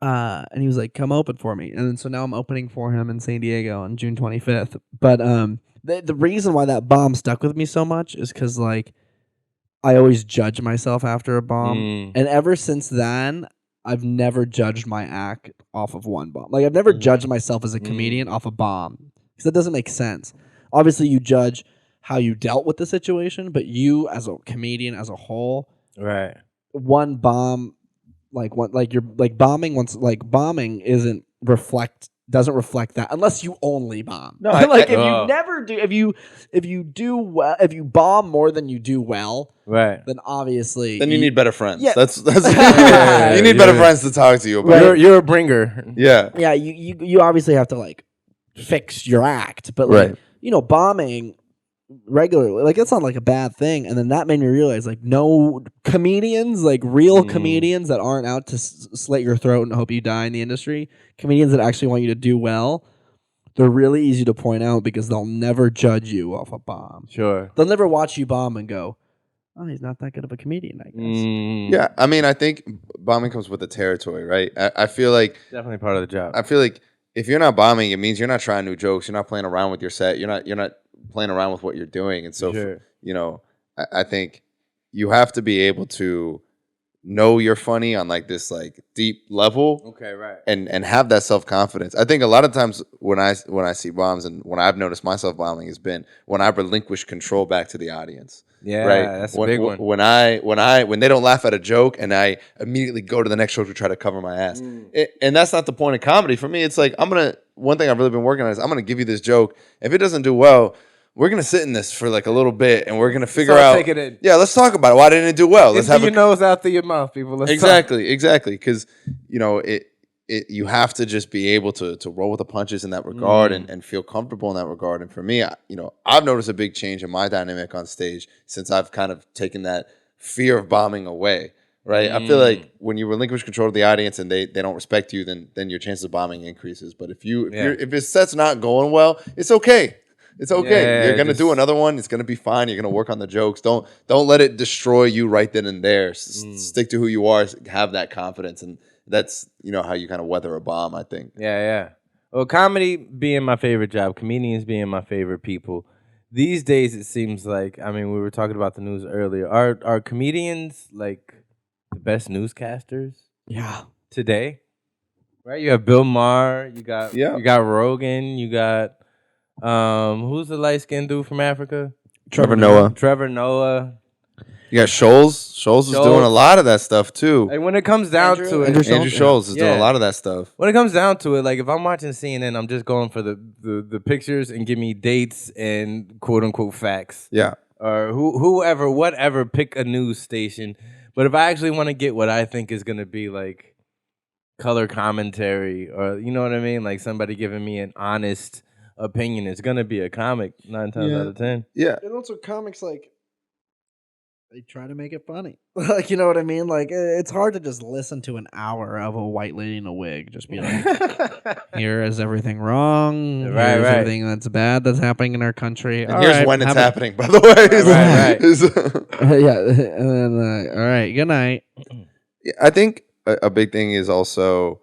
and he was like, come open for me. And then, so now I'm opening for him in San Diego on June 25th. But the reason why that bomb stuck with me so much is because, like, I always judge myself after a bomb. And ever since then, I've never judged my act off of one bomb. Like, I've never judged myself as a comedian off a bomb. Because that doesn't make sense. Obviously, you judge how you dealt with the situation, but you as a comedian as a whole, Right. One bomb, bombing doesn't reflect that unless you only bomb. No, Like if you never do, if you do well, if you bomb more than you do well, Right. then obviously Then you need better friends. Yeah. That's Yeah, you need yeah. better friends to talk to you about. Right. You're a bringer. Yeah. yeah, you obviously have to like fix your act, but like bombing regularly, like it's not like a bad thing. And then that made me realize, like, no comedians, like real comedians that aren't out to slit your throat and hope you die in the industry, comedians that actually want you to do well, they're really easy to point out because they'll never judge you off a bomb. Sure. They'll never watch you bomb and go, oh, he's not that good of a comedian, I guess. Yeah. I mean, I think bombing comes with the territory, right? I feel like Definitely part of the job. I feel like if you're not bombing, it means you're not trying new jokes. You're not playing around with your set. You're not playing around with what you're doing. And so, Sure. I think you have to be able to know you're funny on like this like deep level. Okay, right. And have that self-confidence. I think a lot of times when I see bombs and when I've noticed myself bombing has been when I relinquish control back to the audience. Yeah, right. that's a big one. When they don't laugh at a joke and I immediately go to the next joke to try to cover my ass. And that's not the point of comedy. For me, it's like one thing I've really been working on is I'm gonna give you this joke. If it doesn't do well, we're gonna sit in this for like a little bit and we're gonna figure out. Take it in. Yeah, let's talk about it. Why didn't it do well? Let's have your nose out through your mouth, people. Let's exactly. Because you have to just be able to roll with the punches in that regard and feel comfortable in that regard. And for me, I've noticed a big change in my dynamic on stage since I've kind of taken that fear of bombing away. Right. I feel like when you relinquish control of the audience and they don't respect you, then your chances of bombing increases. But if your set's not going well, it's okay. It's okay. Yeah, you're gonna do another one. It's gonna be fine. You're gonna work on the jokes. Don't let it destroy you right then and there. Stick to who you are. Have that confidence, and that's how you kind of weather a bomb. I think. Yeah. Well, comedy being my favorite job, comedians being my favorite people. These days, it seems like we were talking about the news earlier. Are comedians like the best newscasters? Yeah. Today, right? You have Bill Maher. You got Rogan. You got. Who's the light skinned dude from Africa? Trevor Noah. Trevor Noah. You got Scholes. Scholes is doing a lot of that stuff too. Like when it comes down to it, Andrew Scholes is doing a lot of that stuff. When it comes down to it, like if I'm watching CNN, I'm just going for the pictures and give me dates and quote unquote facts. Yeah. Or whoever, whatever, pick a news station. But if I actually want to get what I think is gonna be like color commentary, or you know what I mean, like somebody giving me an honest opinion, it's gonna be a comic 9 times out of 10. Yeah. And also comics, like, they try to make it funny. Like, you know what I mean? Like, it's hard to just listen to an hour of a white lady in a wig. Just be like, here is everything wrong. Right, Here's right. everything that's bad that's happening in our country. And All here's right, when it's have a- happening, by the way. Right. yeah. And then, all right, good night. Yeah, I think a big thing is also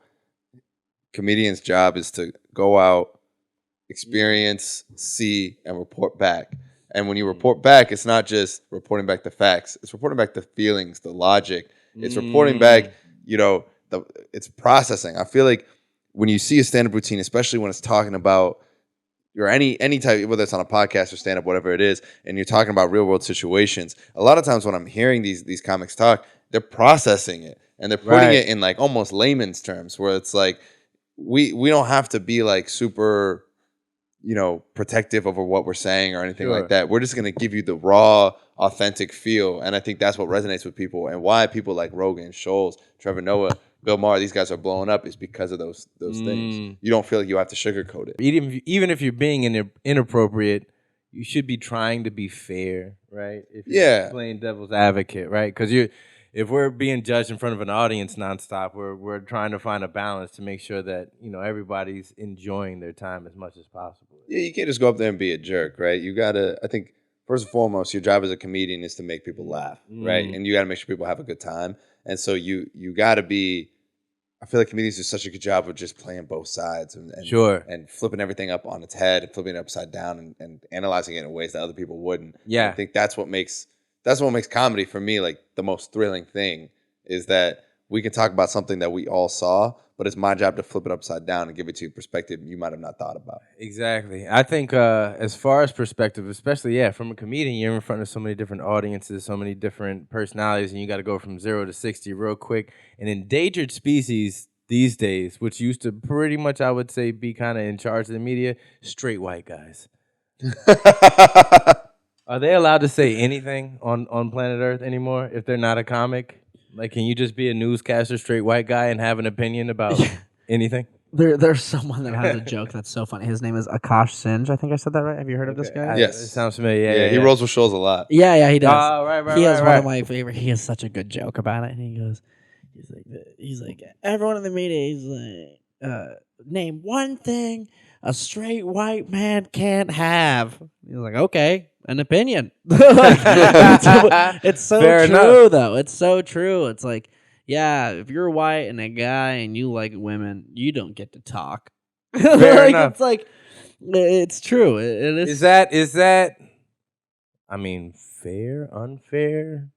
comedians' job is to go out, experience, see, and report back. And when you report back, it's not just reporting back the facts. It's reporting back the feelings, the logic. It's reporting back, it's processing. I feel like when you see a stand-up routine, especially when it's talking about or any type, whether it's on a podcast or stand-up, whatever it is, and you're talking about real-world situations, a lot of times when I'm hearing these comics talk, they're processing it. And they're putting it in like almost layman's terms where it's like, we don't have to be like super, protective over what we're saying or anything like that. We're just going to give you the raw, authentic feel. And I think that's what resonates with people, and why people like Rogan, Scholes, Trevor Noah, Bill Maher, these guys are blowing up is because of those things. You don't feel like you have to sugarcoat it. Even if you're being inappropriate, you should be trying to be fair, right? If you're playing devil's advocate, right? Because if we're being judged in front of an audience nonstop, we're trying to find a balance to make sure that everybody's enjoying their time as much as possible. Yeah, you can't just go up there and be a jerk, right? You gotta. I think first and foremost, your job as a comedian is to make people laugh, right? And you gotta make sure people have a good time. And so you gotta be. I feel like comedians do such a good job of just playing both sides and flipping everything up on its head and flipping it upside down and analyzing it in ways that other people wouldn't. Yeah, and I think that's what makes comedy for me like the most thrilling thing, is that we can talk about something that we all saw, but it's my job to flip it upside down and give it to you a perspective you might have not thought about. Exactly. I think as far as perspective, especially from a comedian, you're in front of so many different audiences, so many different personalities, and you got to go from 0 to 60 real quick. An endangered species these days, which used to pretty much, I would say, be kind of in charge of the media, straight white guys. Are they allowed to say anything on planet Earth anymore if they're not a comic? Like, can you just be a newscaster, straight white guy, and have an opinion about anything? There's someone that has a joke that's so funny. His name is Akash Singe. I think I said that right. Have you heard of this guy? Yes. It sounds familiar. Yeah, he rolls with Scholes a lot. Yeah, he does. Oh, right. He has one of my favorite. He has such a good joke about it. And he's like, everyone in the media, he's like, name one thing a straight white man can't have. He's like, okay, an opinion. It's so Fair true, enough. though. It's so true. It's like, yeah, if you're white and a guy and you like women, you don't get to talk. Fair enough. It's like, it's true. It is. Is that? I mean, fair, unfair?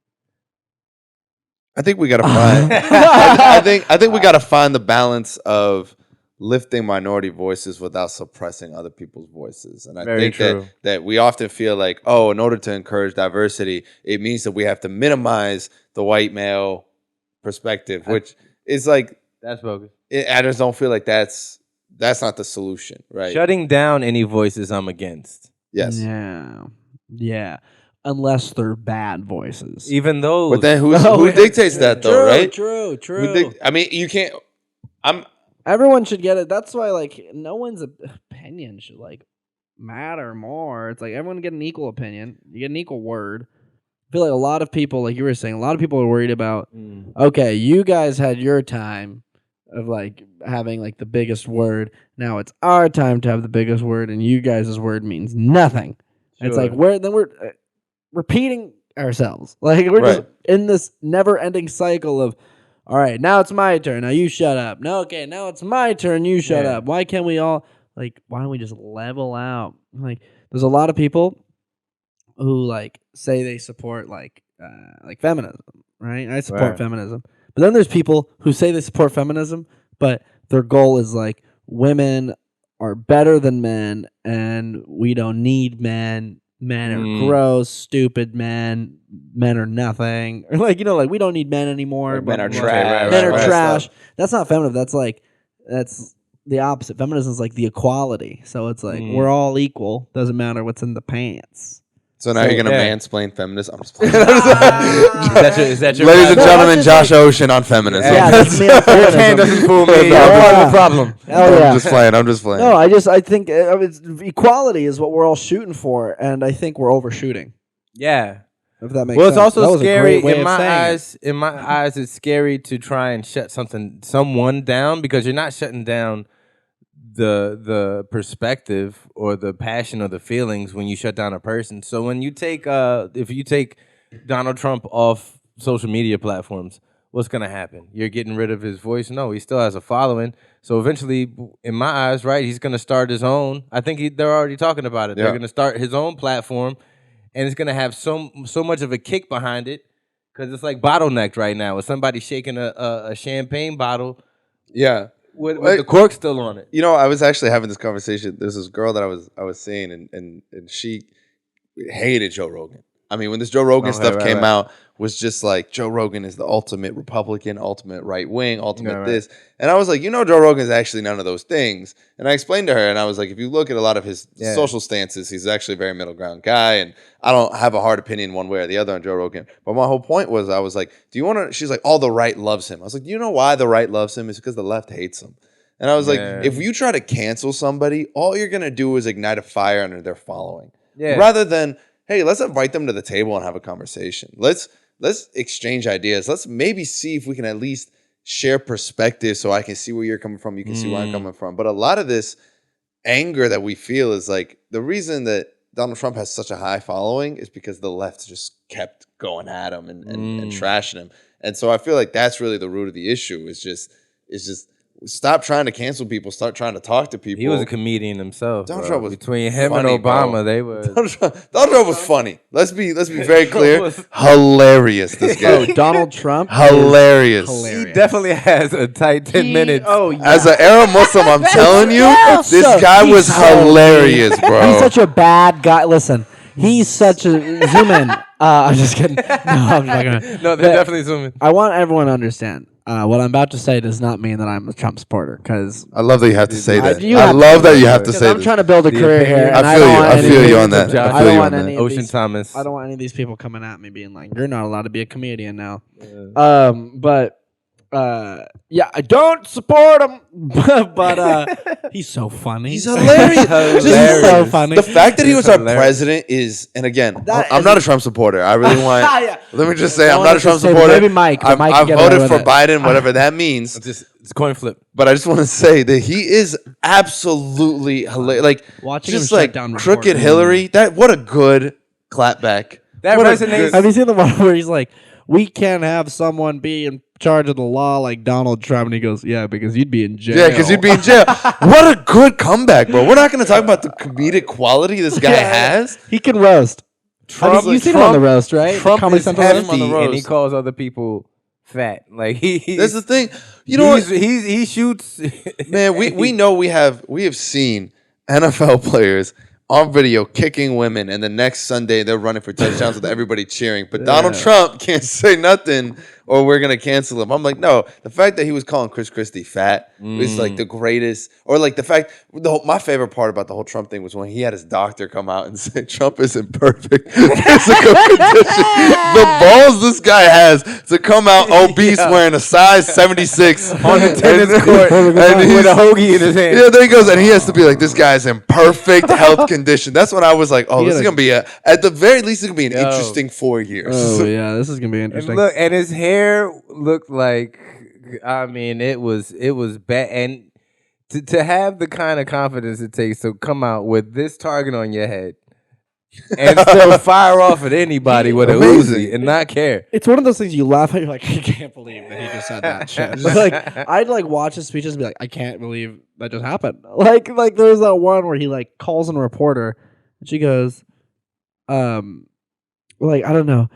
I think we got to find. I think we got to find the balance of lifting minority voices without suppressing other people's voices. And I think that we often feel like, in order to encourage diversity, it means that we have to minimize the white male perspective, which is like, that's bogus. I just don't feel like that's not the solution, right? Shutting down any voices I'm against. Yes. Yeah. Unless they're bad voices. Even those. But then who dictates that though, right? True. I mean, you can't. Everyone should get it. That's why, like, no one's opinion should like matter more. It's like everyone get an equal opinion. You get an equal word. I feel like a lot of people, like you were saying, a lot of people are worried about. Okay, you guys had your time of like having like the biggest word. Now it's our time to have the biggest word, and you guys' word means nothing. Sure. It's like we're repeating ourselves. Like we're just in this never-ending cycle of, all right, now it's my turn. Now you shut up. No, okay, now it's my turn. You shut up. Why can't we all, like, why don't we just level out? Like, there's a lot of people who, like, say they support, like feminism, right? I support feminism. But then there's people who say they support feminism, but their goal is, like, women are better than men, and we don't need men men are gross, stupid men. Men are nothing. Or like, we don't need men anymore. Like, men are blah, blah, trash. blah. Men are right. trash. That's not feminine. That's the opposite. Feminism is like the equality. So it's like we're all equal. Doesn't matter what's in the pants. So now you're gonna mansplain feminism. I'm just playing. Is that your Ladies and platform? gentlemen, Josh Ocean on feminism. Yeah, that's me on Can feminism. doesn't fool me. Yeah. I'm part of the problem. Hell yeah. I'm just playing. No, I think equality is what we're all shooting for, and I think we're overshooting. Yeah. If that makes Well, sense. it's also That was a scary great way in of my saying it. eyes. In my eyes, it's scary to try and shut someone down because you're not shutting down the perspective or the passion or the feelings when you shut down a person. So when you take if you take Donald Trump off social media platforms, what's gonna happen? You're getting rid of his voice? No, he still has a following. So eventually, in my eyes, right, he's gonna start his own. I think they're already talking about it. Yeah. They're gonna start his own platform, and it's gonna have so much of a kick behind it because it's like bottlenecked right now with somebody shaking a champagne bottle. Yeah. With the cork still on it. I was actually having this conversation. There's this girl that I was seeing, and she hated Joe Rogan. I mean, when this Joe Rogan stuff came out, was just like Joe Rogan is the ultimate Republican, ultimate right wing, ultimate this. And I was like, Joe Rogan is actually none of those things. And I explained to her, and I was like, if you look at a lot of his social stances, he's actually a very middle ground guy. And I don't have a hard opinion one way or the other on Joe Rogan. But my whole point was, I was like, do you want to? She's like, all the right loves him. I was like, do you know why the right loves him? It's because the left hates him. And I was like, if you try to cancel somebody, all you're going to do is ignite a fire under their following. Yeah. Rather than, hey, let's invite them to the table and have a conversation. Let's exchange ideas. Let's maybe see if we can at least share perspective so I can see where you're coming from. You can see where I'm coming from. But a lot of this anger that we feel is like the reason that Donald Trump has such a high following is because the left just kept going at him and trashing him. And so I feel like that's really the root of the issue is just stop trying to cancel people. Start trying to talk to people. He was a comedian himself. Donald Trump was between him funny, and Obama. bro. They were. Donald Trump was funny. Let's be very clear. Hilarious. This guy. Oh, Donald Trump. Hilarious. He definitely has a tight 10 minutes. Oh, yeah. As an Arab Muslim, I'm telling you, this guy was hilarious, bro. He's such a bad guy. Listen, he's such a zoom in. I'm just kidding. No, I'm not gonna. No, they're definitely zooming. I want everyone to understand. What I'm about to say does not mean that I'm a Trump supporter because I love that you have to say that. you I have love to. that you have to say I'm that. trying to build a career here. I feel you. I feel you on that. I I feel you on any that. of Ocean these- Thomas. I don't want any of these people coming at me being like, "You're not allowed to be a comedian now." But yeah, I don't support him. But he's so funny. He's hilarious. He's so funny. The fact that he was our hilarious. president is, and again, That I'm is- not a Trump supporter. I really want. Yeah. Let me just say, I I'm wanted not a to Trump say supporter. maybe Mike, but Mike I can get voted away for with it. Biden, whatever that means. It's coin flip. But I just want to say that he is absolutely hilarious. Like Watching him just shut like down crooked reporters. Hillary. What a good clapback. That What a resonates. good- Have you seen the one where he's like, "We can't have someone be in charge of the law like Donald Trump," and he goes, "Yeah, because you'd be in jail." Yeah, because you'd be in jail. What a good comeback, bro. We're not going to talk about the comedic quality this guy has. He can roast. Trump, You've seen him on the roast, right? Trump Comedy is Central hefty. roast? on the hefty, and he roast. calls other people fat. Like he's That's the thing. You know what? he shoots. Man, we know we have seen NFL players on video kicking women, and the next Sunday they're running for touchdowns with everybody cheering. But Donald Trump can't say nothing, or we're gonna cancel him. I'm like, no. The fact that he was calling Chris Christie fat is like the greatest. Or like the fact, my favorite part about the whole Trump thing was when he had his doctor come out and say Trump isn't perfect physical condition. The balls this guy has to come out obese wearing a size 76 on the tennis court and with a hoagie in his hand. yeah, there he goes, and he has to be like, this guy's in perfect health condition. That's when I was like, oh, this is gonna be at the very least, it's gonna be an interesting 4 years. Oh yeah, this is gonna be And interesting. look, and his hair looked like, I mean, it was bad. And to have the kind of confidence it takes to come out with this target on your head and still fire off at anybody with a Amazing. Uzi and not care. It's one of those things you laugh at. You're like, I can't believe that he just said that shit. But like, I'd like watch his speeches and be like, I can't believe that just happened. Like there's that one where he like calls in a reporter and she goes, like I don't know,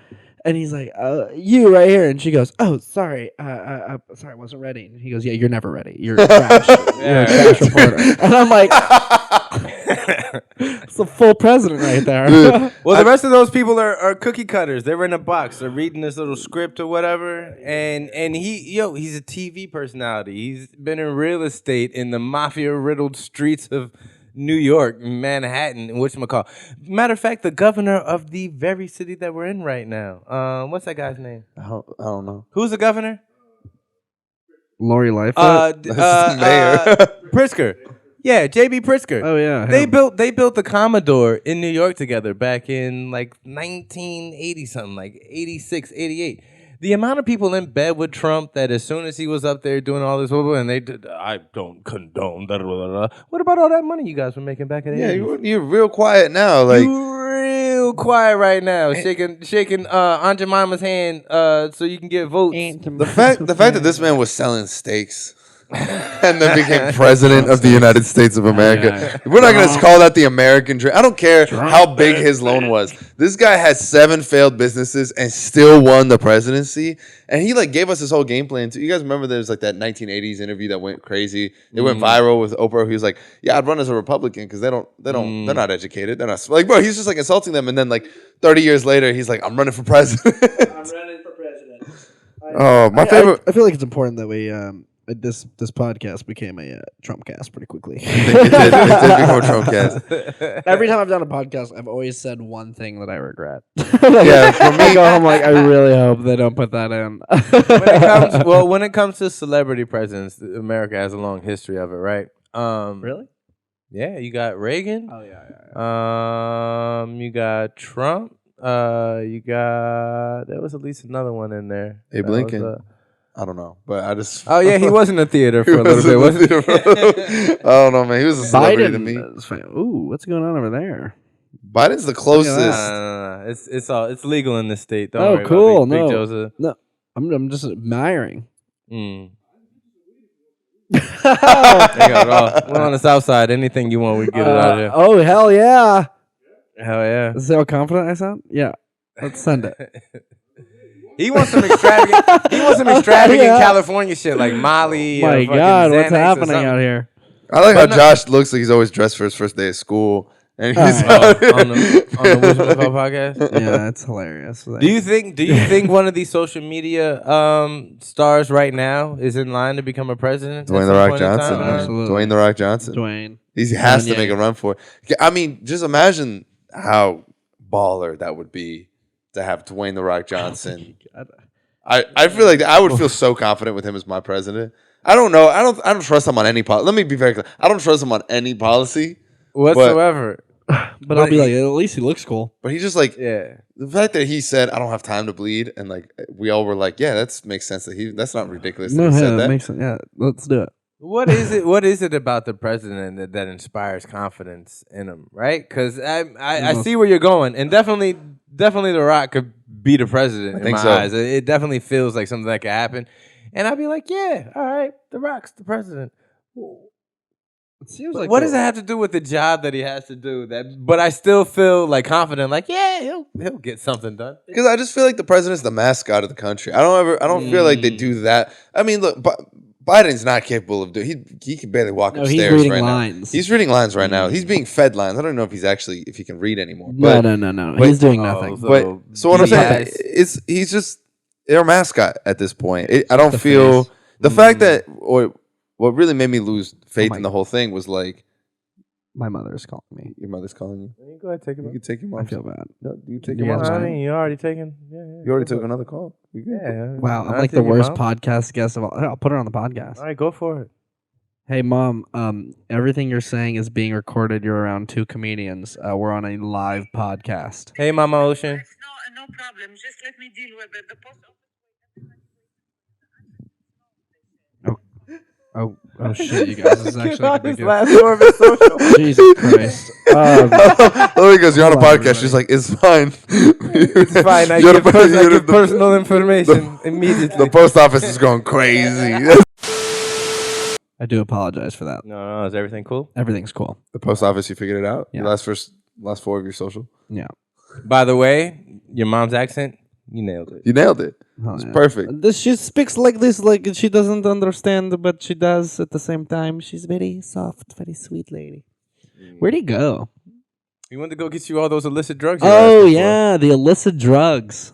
and he's like, you right here, and she goes, oh sorry, sorry, I wasn't ready. And he goes, yeah, you're never ready. You're trash. You're a trash reporter. And I'm like, It's a full president right there. Dude, Well, the rest of those people are cookie cutters. They're in a box. They're reading this little script or whatever. And he's a TV personality. He's been in real estate in the mafia-riddled streets of New York, Manhattan, and whatchamacallit. Matter of fact, the governor of the very city that we're in right now. What's that guy's name? I don't know. Who's the governor? Lori Lightfoot. That's the mayor. Pritzker. Yeah, J.B. Pritzker. Oh yeah, They him. built the Commodore in New York together back in like 1980 something, like 86, 88. The amount of people in bed with Trump that as soon as he was up there doing all this, and they did, I don't condone. Da, da, da, da. What about all that money you guys were making back in the 80s? You're real quiet now. Like You real quiet right now, shaking Aunt Jemima's hand so you can get votes. the fact that this man was selling steaks. And then became president of the United States of America. Yeah. We're not going to call that the American dream. I don't care how big his loan was. This guy had 7 failed businesses and still won the presidency. And he like gave us this whole game plan too. You guys remember there's like that 1980s interview that went crazy. It went viral with Oprah. He was like, "Yeah, I'd run as a Republican because they're not educated. They're not like, bro." He's just like insulting them. And then like 30 years later, he's like, "I'm running for president." I'm running for president. Oh, my favorite. I feel like it's important that we this podcast became a Trump cast pretty quickly. It did become a Trump cast. Every time I've done a podcast, I've always said one thing that I regret. Yeah, for me, I go home like, I really hope they don't put that in. When it comes to celebrity presidents, America has a long history of it, right? Really? Yeah, you got Reagan. Oh yeah. You got Trump. You got there was at least another one in there. Abe That was, Lincoln. I don't know, but I just. Oh yeah, he was in the theater for a little bit, wasn't he? I don't know, man. He was a celebrity to me. Ooh, what's going on over there? Biden's the closest. No. It's legal in this state. Don't Oh, worry cool. About Big No. Joseph. No, I'm just admiring. Mm. There you go. We're on the south side. Anything you want, we get it out here. Oh hell yeah! Hell yeah. Is that how confident I sound? Yeah. Let's send it. He wants some extravagant. Yeah. California shit like Molly. or My fucking God, what's Xanax or happening something. out here? I like how But no- Josh looks like he's always dressed for his first day of school, and he's on the Wisdom Info podcast. Yeah, it's hilarious. Do you think one of these social media stars right now is in line to become a president? Dwayne at the some Rock point in time? Johnson, man. Absolutely. Dwayne the Rock Johnson. Dwayne? He has to Yeah. make a run for it. I mean, just imagine how baller that would be to have Dwayne the Rock Johnson. I feel like I would feel so confident with him as my president. I don't know. I don't trust him on any policy. Let me be very clear. I don't trust him on any policy. Whatsoever. But I'll be like, at least he looks cool. But he just like Yeah. the fact that he said, "I don't have time to bleed," and like we all were like, "Yeah, that makes sense." That's not ridiculous. That he said that. makes sense. Yeah, let's do it. What is it about the president that inspires confidence in him, right? Because I see where you're going, and definitely The Rock could be the president in think my so. eyes. It definitely feels like something that could happen, and I'd be like, yeah, all right, The Rock's the president. It seems like What does that have to do with the job that he has to do? But I still feel like confident, like yeah, he'll get something done. Because I just feel like the president's the mascot of the country. I don't feel like they do that. I mean, look, Biden's not capable of doing. He can barely walk upstairs he's reading right lines. now. He's reading lines right now. He's being fed lines. I don't know if he can read anymore. No. but- He's doing nothing. But so what I'm saying Yes. is he's just their mascot at this point. I don't the feel face. the fact that what really made me lose faith my in the whole thing was like My mother is calling me. your mother's calling you. Go ahead, take it. You can take your mom. I feel bad. No, you take You your guys mom's. mind? You already taken. Yeah, You already took another call. You good? Yeah. Wow, I'm I'll like take the your worst mom. podcast guest of all. I'll put her on the podcast. All right, go for it. Hey, Mom. Everything you're saying is being recorded. You're around 2 comedians. We're on a live podcast. Hey, Mama Ocean. No problem. Just let me deal with it. The post office. Oh shit, you guys! This is actually like a big deal. last word of social. Jesus Christ. Lily goes, "You're on a Hold on, podcast." She's like, "It's fine. It's fine. I You're give, the- I you're give the- personal information immediately. The post office is going crazy. I do apologize for that. No, is everything cool? Everything's cool. The post office, you figured it out. Yeah. Your last 4 of your social. Yeah. By the way, your mom's accent, you nailed it. You nailed it. Oh, It's yeah. perfect. She speaks like this, like she doesn't understand, but she does at the same time. She's very soft, very sweet lady. Where'd he go? He went to go get you all those illicit drugs. Oh yeah, the illicit drugs.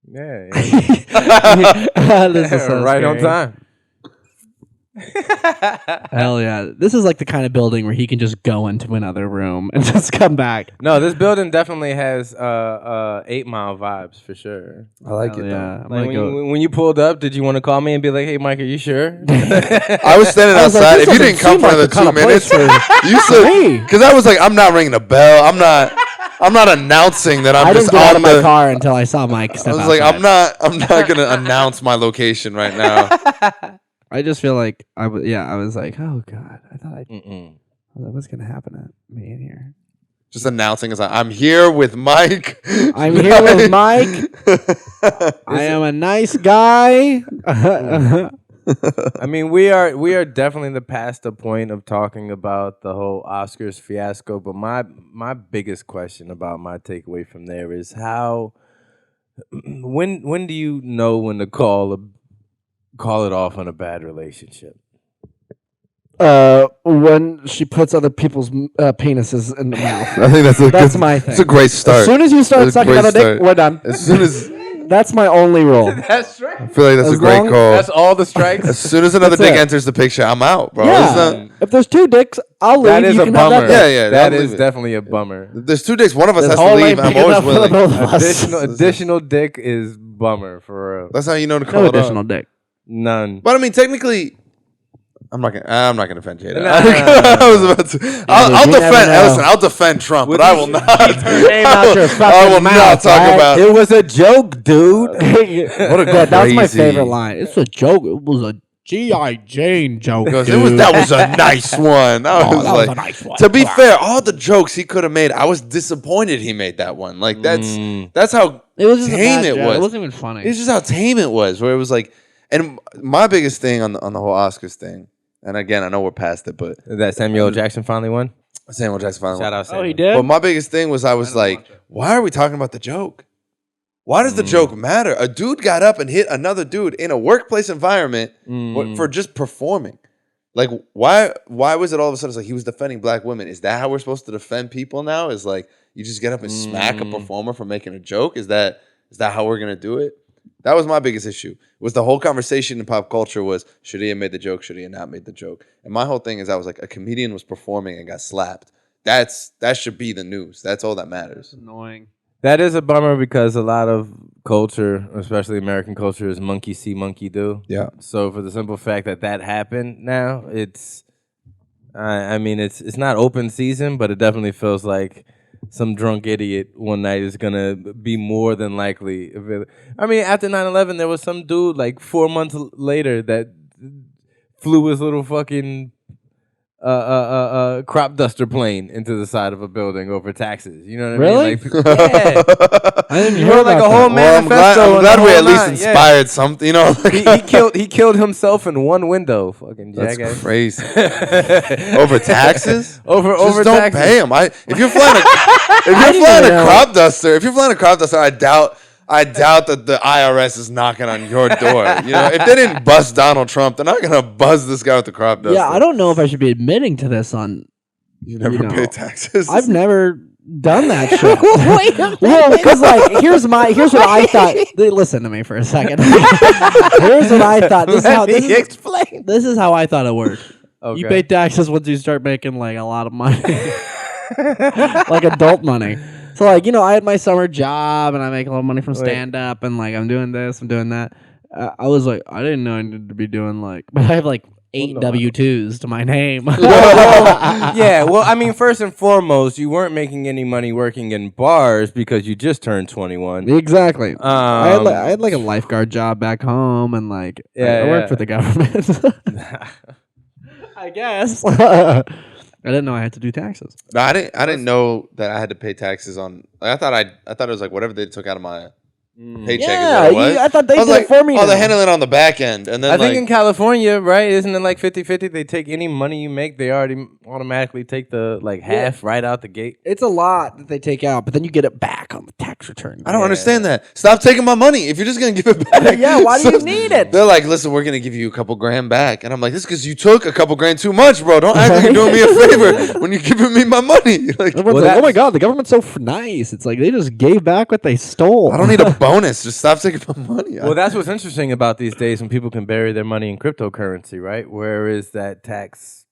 Yeah. This is so right on scary. time. Hell yeah. This is like the kind of building where he can just go into another room and just come back. No, this building definitely has 8 Mile vibes for sure. I like Hell it yeah. though. I'm Like gonna go. when you pulled up, did you want to call me and be like, "Hey, Mike, are you sure?" I was standing I was like, outside. this If you doesn't didn't come seem for like another the kind 2 of place minutes, for you me. said because I was like, I'm not ringing a bell. I'm not announcing that I'm I just didn't get out on of my the. car until I saw Mike step I was like, outside. I'm not gonna announce my location right now. I just feel like I was like, oh god, I thought Mm-mm. what's gonna happen to me in here? Just announcing is like, I'm here with Mike. I'm here with Mike. I am a nice guy. I mean, we are definitely past the point of talking about the whole Oscars fiasco. But my biggest question about my takeaway from there is how when do you know when to call it off on a bad relationship? When she puts other people's penises in the mouth. I think That's my thing. It's a great start. As soon as you start That's a sucking great on a dick, start. we're done. As soon as That's my only rule. That's right. I feel like that's As a great long- call. That's all the strikes. As soon as another That's dick it. enters the picture, I'm out, bro. Yeah. It's not- If there's 2 dicks, I'll leave. That is you a can have bummer. that dick. Yeah, That I'll is leave it. definitely a bummer. There's 2 dicks. One of us This has to whole leave. ain't I'm big always enough for the willing. both of us. Additional dick is bummer for real. That's how you know to call No it additional off. dick. None. But I mean, technically, I'm not gonna offend Jada. Nah. I was about to. I'll you never defend. know. Listen, I'll defend Trump, With but I the- will not. keep her name out your I fucking will mouth, not talk right? about. It was a joke, dude. What a That was my crazy- favorite line. It's a joke. It was a G.I. Jane joke. Because dude. that was a nice one. I was that was like, a nice one. to be fair, all the jokes he could have made, I was disappointed he made that one. Like that's how It was just a tame bad it joke. was. It wasn't even funny. It's just how tame it was, where it was like, and my biggest thing on the whole Oscars thing, and again, I know we're past it, but That Samuel L. Jackson finally won. Samuel Jackson finally Shout won. out Samuel. Oh, he did? But my biggest thing was I was like, why are we talking about the joke? Why does the joke matter? A dude got up and hit another dude in a workplace environment for just performing. Like, why was it all of a sudden it's like he was defending black women? Is that how we're supposed to defend people now? Is like you just get up and smack a performer for making a joke? Is that how we're gonna do it? That was my biggest issue. Was the whole conversation in pop culture was should he have made the joke? Should he have not made the joke? And my whole thing is I was like a comedian was performing and got slapped. That should be the news. That's all that matters. annoying. That is a bummer because a lot of culture, especially American culture, is monkey see, monkey do. Yeah. So for the simple fact that happened now, it's, I mean, it's not open season, but it definitely feels like some drunk idiot one night is gonna be more than likely. I mean, after 9/11, there was some dude like 4 months later that flew his little fucking crop duster plane into the side of a building over taxes. You know what I Really? mean? Like, yeah. I didn't He hear wrote like a about whole that. manifesto. I'm and glad the we whole at least nine, yeah. inspired something. You know, He killed himself in one window. Fucking that's jackass. crazy. Over taxes? over Just don't taxes. pay him. If you're flying a crop duster, I doubt that the IRS is knocking on your door. You know, if they didn't bust Donald Trump, they're not gonna buzz this guy with the crop duster. Yeah, I don't know if I should be admitting to this on. You never you know, pay taxes. I've never done that shit. Well, because like here's what I thought. Listen to me for a second. Here's what I thought. This is how I thought it worked. Okay. You pay taxes once you start making like a lot of money, like adult money. So like I had my summer job and I make a lot of money from stand up and like I'm doing this, I'm doing that. I was like, I didn't know I needed to be doing like, but I have like 8 W-2s to my name. Yeah, well, I mean, first and foremost, you weren't making any money working in bars because you just turned 21. Exactly. I I had like a lifeguard job back home and like Yeah, I worked yeah. for the government. I guess. I didn't know I had to do taxes. No, I didn't know that I had to pay taxes on. Like, I thought it was like whatever they took out of my paycheck. Yeah, is what it was. I thought they I was did like, it for me. oh, they're now. handling it on the back end, and then I think in California, right? Isn't it like 50-50? They take any money you make, they already automatically take the half right out the gate. It's a lot that they take out, but then you get it back on the tax return. I don't understand that. Stop taking my money if you're just gonna give it back. Yeah, why do you need it? They're like, listen, we're gonna give you a couple grand back, and I'm like, this because you took a couple grand too much, bro. Don't act like you're doing me a favor when you're giving me my money. Like, Everyone's like, oh my god, the government's so nice. It's like they just gave back what they stole. I don't need a bonus. Just stop taking my money. Well, that's what's interesting about these days when people can bury their money in cryptocurrency, right? Where is that tax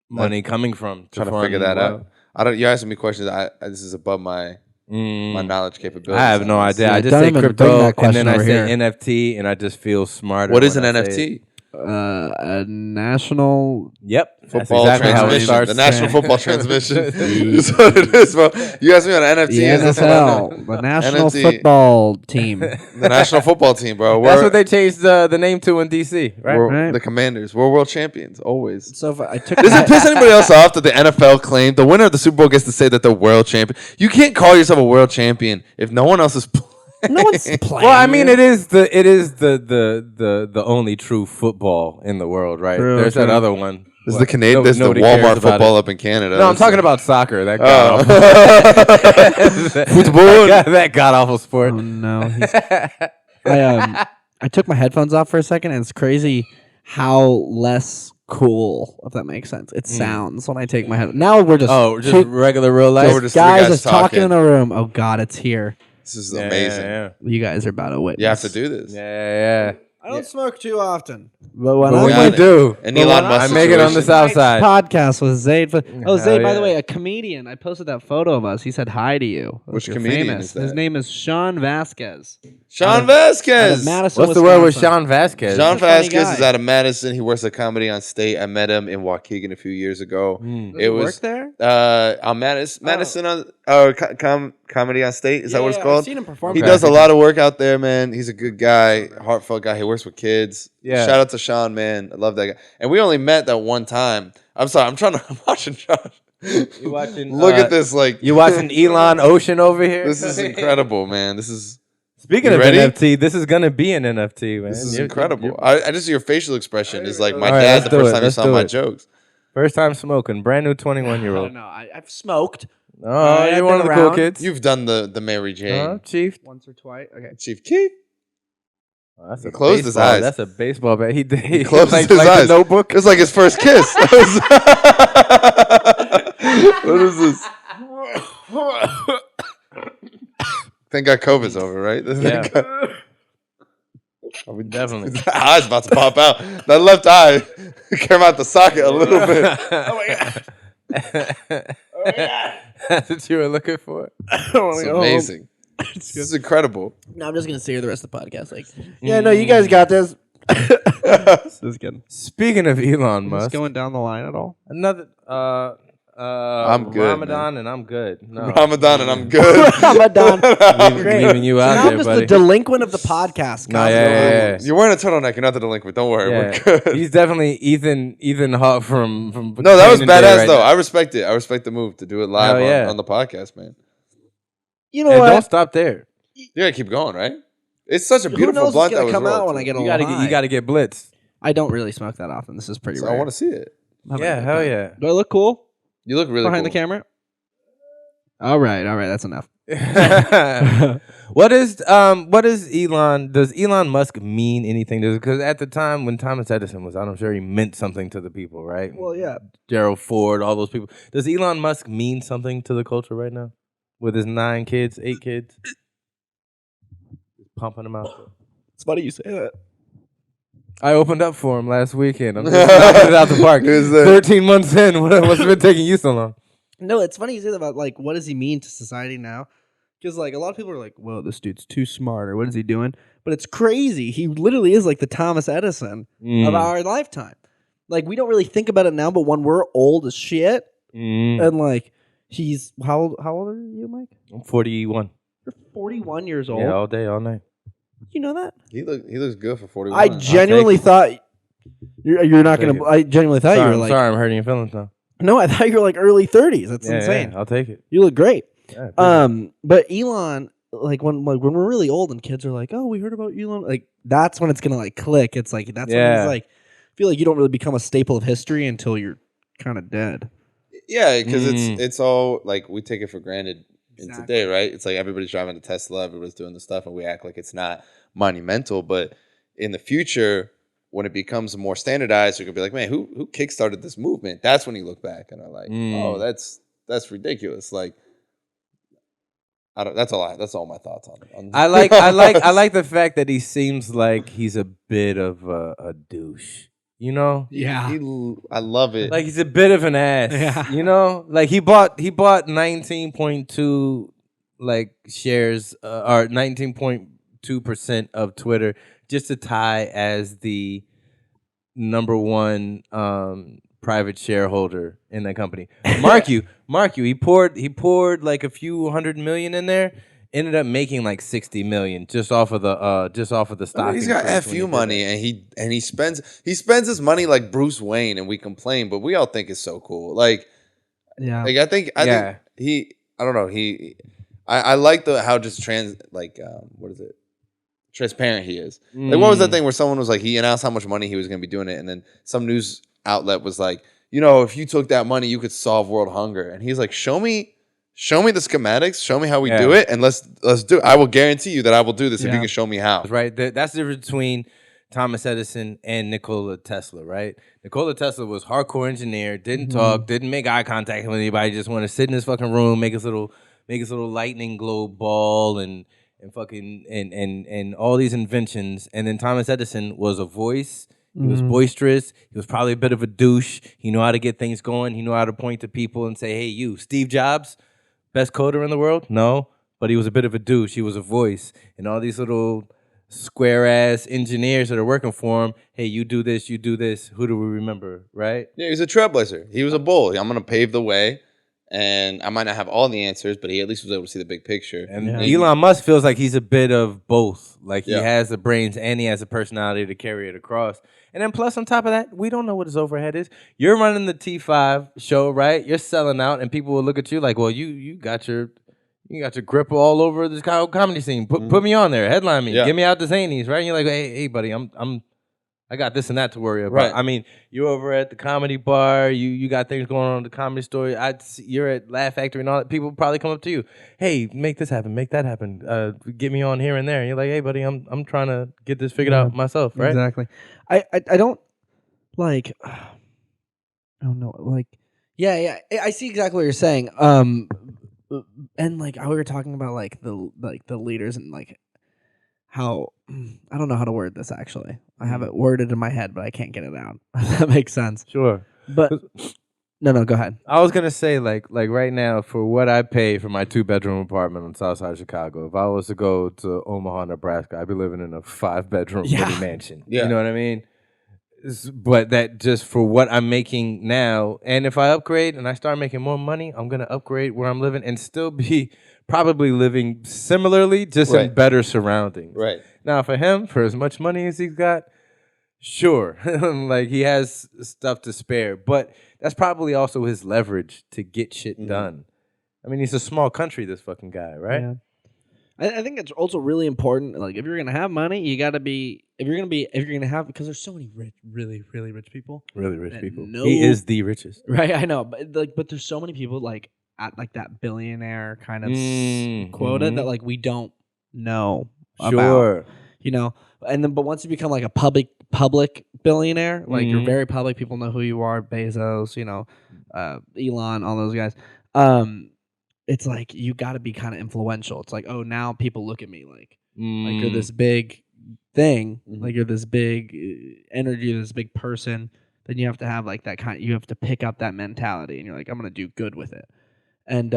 money coming from? Trying to figure that out. I don't. You're asking me questions. This is above my knowledge capabilities. I have no idea. Yeah, I just don't say even bring crypto, that and then I question say over here. NFT, and I just feel smarter. What is an when I say NFT? it. A national Yep, that's Football exactly how it transmission. starts. The national football transmission is what it is, bro. You asked me what an NFT the is. that's what I know. NFL, the national NFT. football team. The national football team, bro. That's what they changed the name to in DC, right? We're Right. the Commanders. We're world champions always. So if I took Does my- it piss anybody else off that the NFL claimed the winner of the Super Bowl gets to say that they're world champion? You can't call yourself a world champion if no one else is playing. no one's playing. Well, I mean, it is the only true football in the world, right? True, There's that true. other one. There's What? the Canadian. There's the Nobody cares Walmart about football it. up in Canada. No, I'm talking about soccer. That Oh. football. that god awful sport. Oh no. I took my headphones off for a second, and it's crazy how less cool, if that makes sense. It sounds when I take my head. Now we're just just regular real life. So we're just three guys guys just talking talking. in a room. Oh god, it's here. This is amazing. Yeah, You guys are about to witness. You have to do this. yeah. I don't smoke too often, but when But I'm when got you it. do, And But Elon when Musk I make it on the situation. south side. podcast with Zaid. Oh, Zaid, by the yeah. way, a comedian. I posted that photo of us. He said hi to you. Which You're comedian famous. is that? His name is Sean Vasquez. Sean Out of Vasquez. Madison, What's the word with Wisconsin. Sean Vasquez? John He's a funny Vasquez guy. is out of Madison. He works at Comedy on State. I met him in Waukegan a few years ago. Mm. Does It he was work there? on Madison on Comedy on State. Is that what it's I've called? seen him perform. He Okay. does a lot of work out there, man. He's a good guy, heartfelt guy. He works with kids. Yeah. Shout out to Sean, man. I love that guy. And we only met that one time. I'm sorry. I'm watching Sean. You watching? Look at this. Like, You watching Elon Ocean over here? this is incredible, man. This is Speaking You of ready? NFT, this is gonna be an NFT, man. this is You're- incredible. you're- I just your facial expression is like my All right, dad let's the do first it. time he Let's saw do my it. jokes. First time smoking, brand new I 21-year-old. don't know. I've smoked Oh, I've you're one of been the cool around. kids. You've done the Mary Jane. Oh, Chief. once or twice. Okay. Chief Keith. Oh, that's He a closed his baseball- eyes. That's a baseball bat. He did. He Closed like, his like eyes. The Notebook. It was like his first kiss. What is this? Thank God COVID's over, right? Yeah. Thank God. Definitely. His eye's about to pop out. That left eye came out the socket a little bit. Oh my god. That's what you were looking for. It's amazing. This is incredible. No, I'm just gonna sit here the rest of the podcast. Like, yeah, no, you guys got this. This is good. Speaking of Elon Just Musk, going down the line at all? another I'm good, Ramadan, and I'm good. No. Ramadan and I'm good. Ramadan. Leaving you out Now there, I'm just buddy. the delinquent of the podcast. No, guys. yeah. You're wearing a turtleneck. You're not the delinquent. Don't worry. Yeah. We're good. He's definitely Ethan Hawke from No, that was Training Day badass right though. now. I respect it. I respect the move to do it live Hell yeah. on the podcast, man. You know And what? don't stop there. You gotta keep going, right? It's such a Who beautiful knows blunt what's that gonna was come out rolled, when I too. get a You gotta get blitzed. I don't really smoke that often. This is pretty So rare. I want to see it. Yeah, hell yeah. Do I look cool You look really behind cool. the camera? All right, that's enough. What is Elon? Does Elon Musk mean anything? Because at the time when Thomas Edison was out, I'm sure he meant something to the people, right? Well, yeah. Gerald Ford, all those people. Does Elon Musk mean something to the culture right now? With his 8 kids, pumping them out. It's funny you say that. I opened up for him last weekend. I'm just knocking it out the park. Who's that? 13 months in. What's been taking you so long? No, it's funny you say that about like what does he mean to society now? Because like a lot of people are like, "Whoa, this dude's too smart," or "What is he doing?" But it's crazy. He literally is like the Thomas Edison of our lifetime. Like we don't really think about it now, but when we're old as shit, and like he's how old are you, Mike? I'm 41. You're 41 years old. Yeah, all day, all night. You know that? He looks good for 41. I genuinely thought you're not Take gonna. it. I genuinely thought you Sorry, were I'm like. sorry, I'm hurting your feelings now. No, I thought you were like early 30s. That's Yeah, insane. yeah, I'll take it. You look great. Yeah, appreciate it. But Elon, like when we're really old and kids are like, oh, we heard about Elon, like that's when it's gonna like click. It's like that's when he's like, I feel like you don't really become a staple of history until you're kind of dead. Yeah, because it's all like we take it for granted in Exactly. today, right? It's like everybody's driving a Tesla, everybody's doing the stuff, and we act like it's not monumental. But in the future, when it becomes more standardized, you're gonna be like, man, who kickstarted this movement? That's when you look back and are like, oh, that's ridiculous. Like, I don't. That's all my thoughts on it. I like the fact that he seems like he's a bit of a douche. You know? Yeah. I love it. Like he's a bit of an ass. Yeah. You know? Like he bought 19.2 like shares or 19.2% of Twitter just to tie as the number one private shareholder in that company. Mark you, he poured like a few $100 million in there. Ended up making like $60 million just off of the stock. He's got FU money, and he spends his money like Bruce Wayne, and we complain, but we all think it's so cool. Like, Yeah. like I think he. I don't know. I like how just what is it? Transparent he is. Like, what was that thing where someone was like, he announced how much money he was going to be doing it, and then some news outlet was like, you know, if you took that money, you could solve world hunger. And he's like, show me the schematics, show me how we do it, and let's do it. I will guarantee you that I will do this if you can show me how. Right. That's the difference between Thomas Edison and Nikola Tesla, right? Nikola Tesla was hardcore engineer, didn't talk, didn't make eye contact with anybody, just wanted to sit in his fucking room, make his little lightning globe ball and fucking and all these inventions. And then Thomas Edison was a voice. He was boisterous. He was probably a bit of a douche. He knew how to get things going. He knew how to point to people and say, hey, you, Steve Jobs, best coder in the world? No, but he was a bit of a douche. He was a voice. And all these little square-ass engineers that are working for him, hey, you do this, you do this. Who do we remember, right? Yeah, he was a trailblazer. He was a bull. I'm going to pave the way, and I might not have all the answers, but he at least was able to see the big picture. And Elon Musk feels like he's a bit of both. Like he has the brains and he has the personality to carry it across. And then plus on top of that, we don't know what his overhead is. You're running the T5 show, right? You're selling out, and people will look at you like, well, you got your grip all over this comedy scene. Put me on there, headline me, get me out the zanies, right? And you're like, hey, buddy, I got this and that to worry about. Right. I mean, you're over at the comedy bar. You got things going on at the comedy store. You're at Laugh Factory and all that. People probably come up to you, hey, make this happen, make that happen. Get me on here and there. And you're like, hey, buddy, I'm trying to get this figured out myself, right? Exactly. I don't like. I don't know. Like, yeah. I see exactly what you're saying. And like we were talking about like the leaders and like how I don't know how to word this actually. I have it worded in my head, but I can't get it out. That makes sense. Sure. But no, go ahead. I was gonna say like right now for what I pay for my 2-bedroom apartment on South Side Chicago, if I was to go to Omaha, Nebraska, I'd be living in a 5-bedroom mini mansion. Yeah. You know what I mean? But that just for what I'm making now, and if I upgrade and I start making more money, I'm gonna upgrade where I'm living and still be probably living similarly, just in better surroundings. Right. Now, for him, for as much money as he's got, sure, like he has stuff to spare, but that's probably also his leverage to get shit done. I mean, he's a small country, this fucking guy, right? Yeah. I think it's also really important. Like, if you're gonna have money, you got to be. If you're gonna have, because there's so many rich, really, really rich people. Really rich people. He is the richest, right? I know, but there's so many people like at like that billionaire kind of quota that like we don't know about. You know, and then but once you become like a public billionaire, like you're very public. People know who you are. Bezos, you know, Elon, all those guys. It's like you got to be kind of influential. It's like, oh, now people look at me like you're this big thing, like you're this big energy, this big person. Then you have to have like that kind. You have to pick up that mentality, and you're like, I'm gonna do good with it. And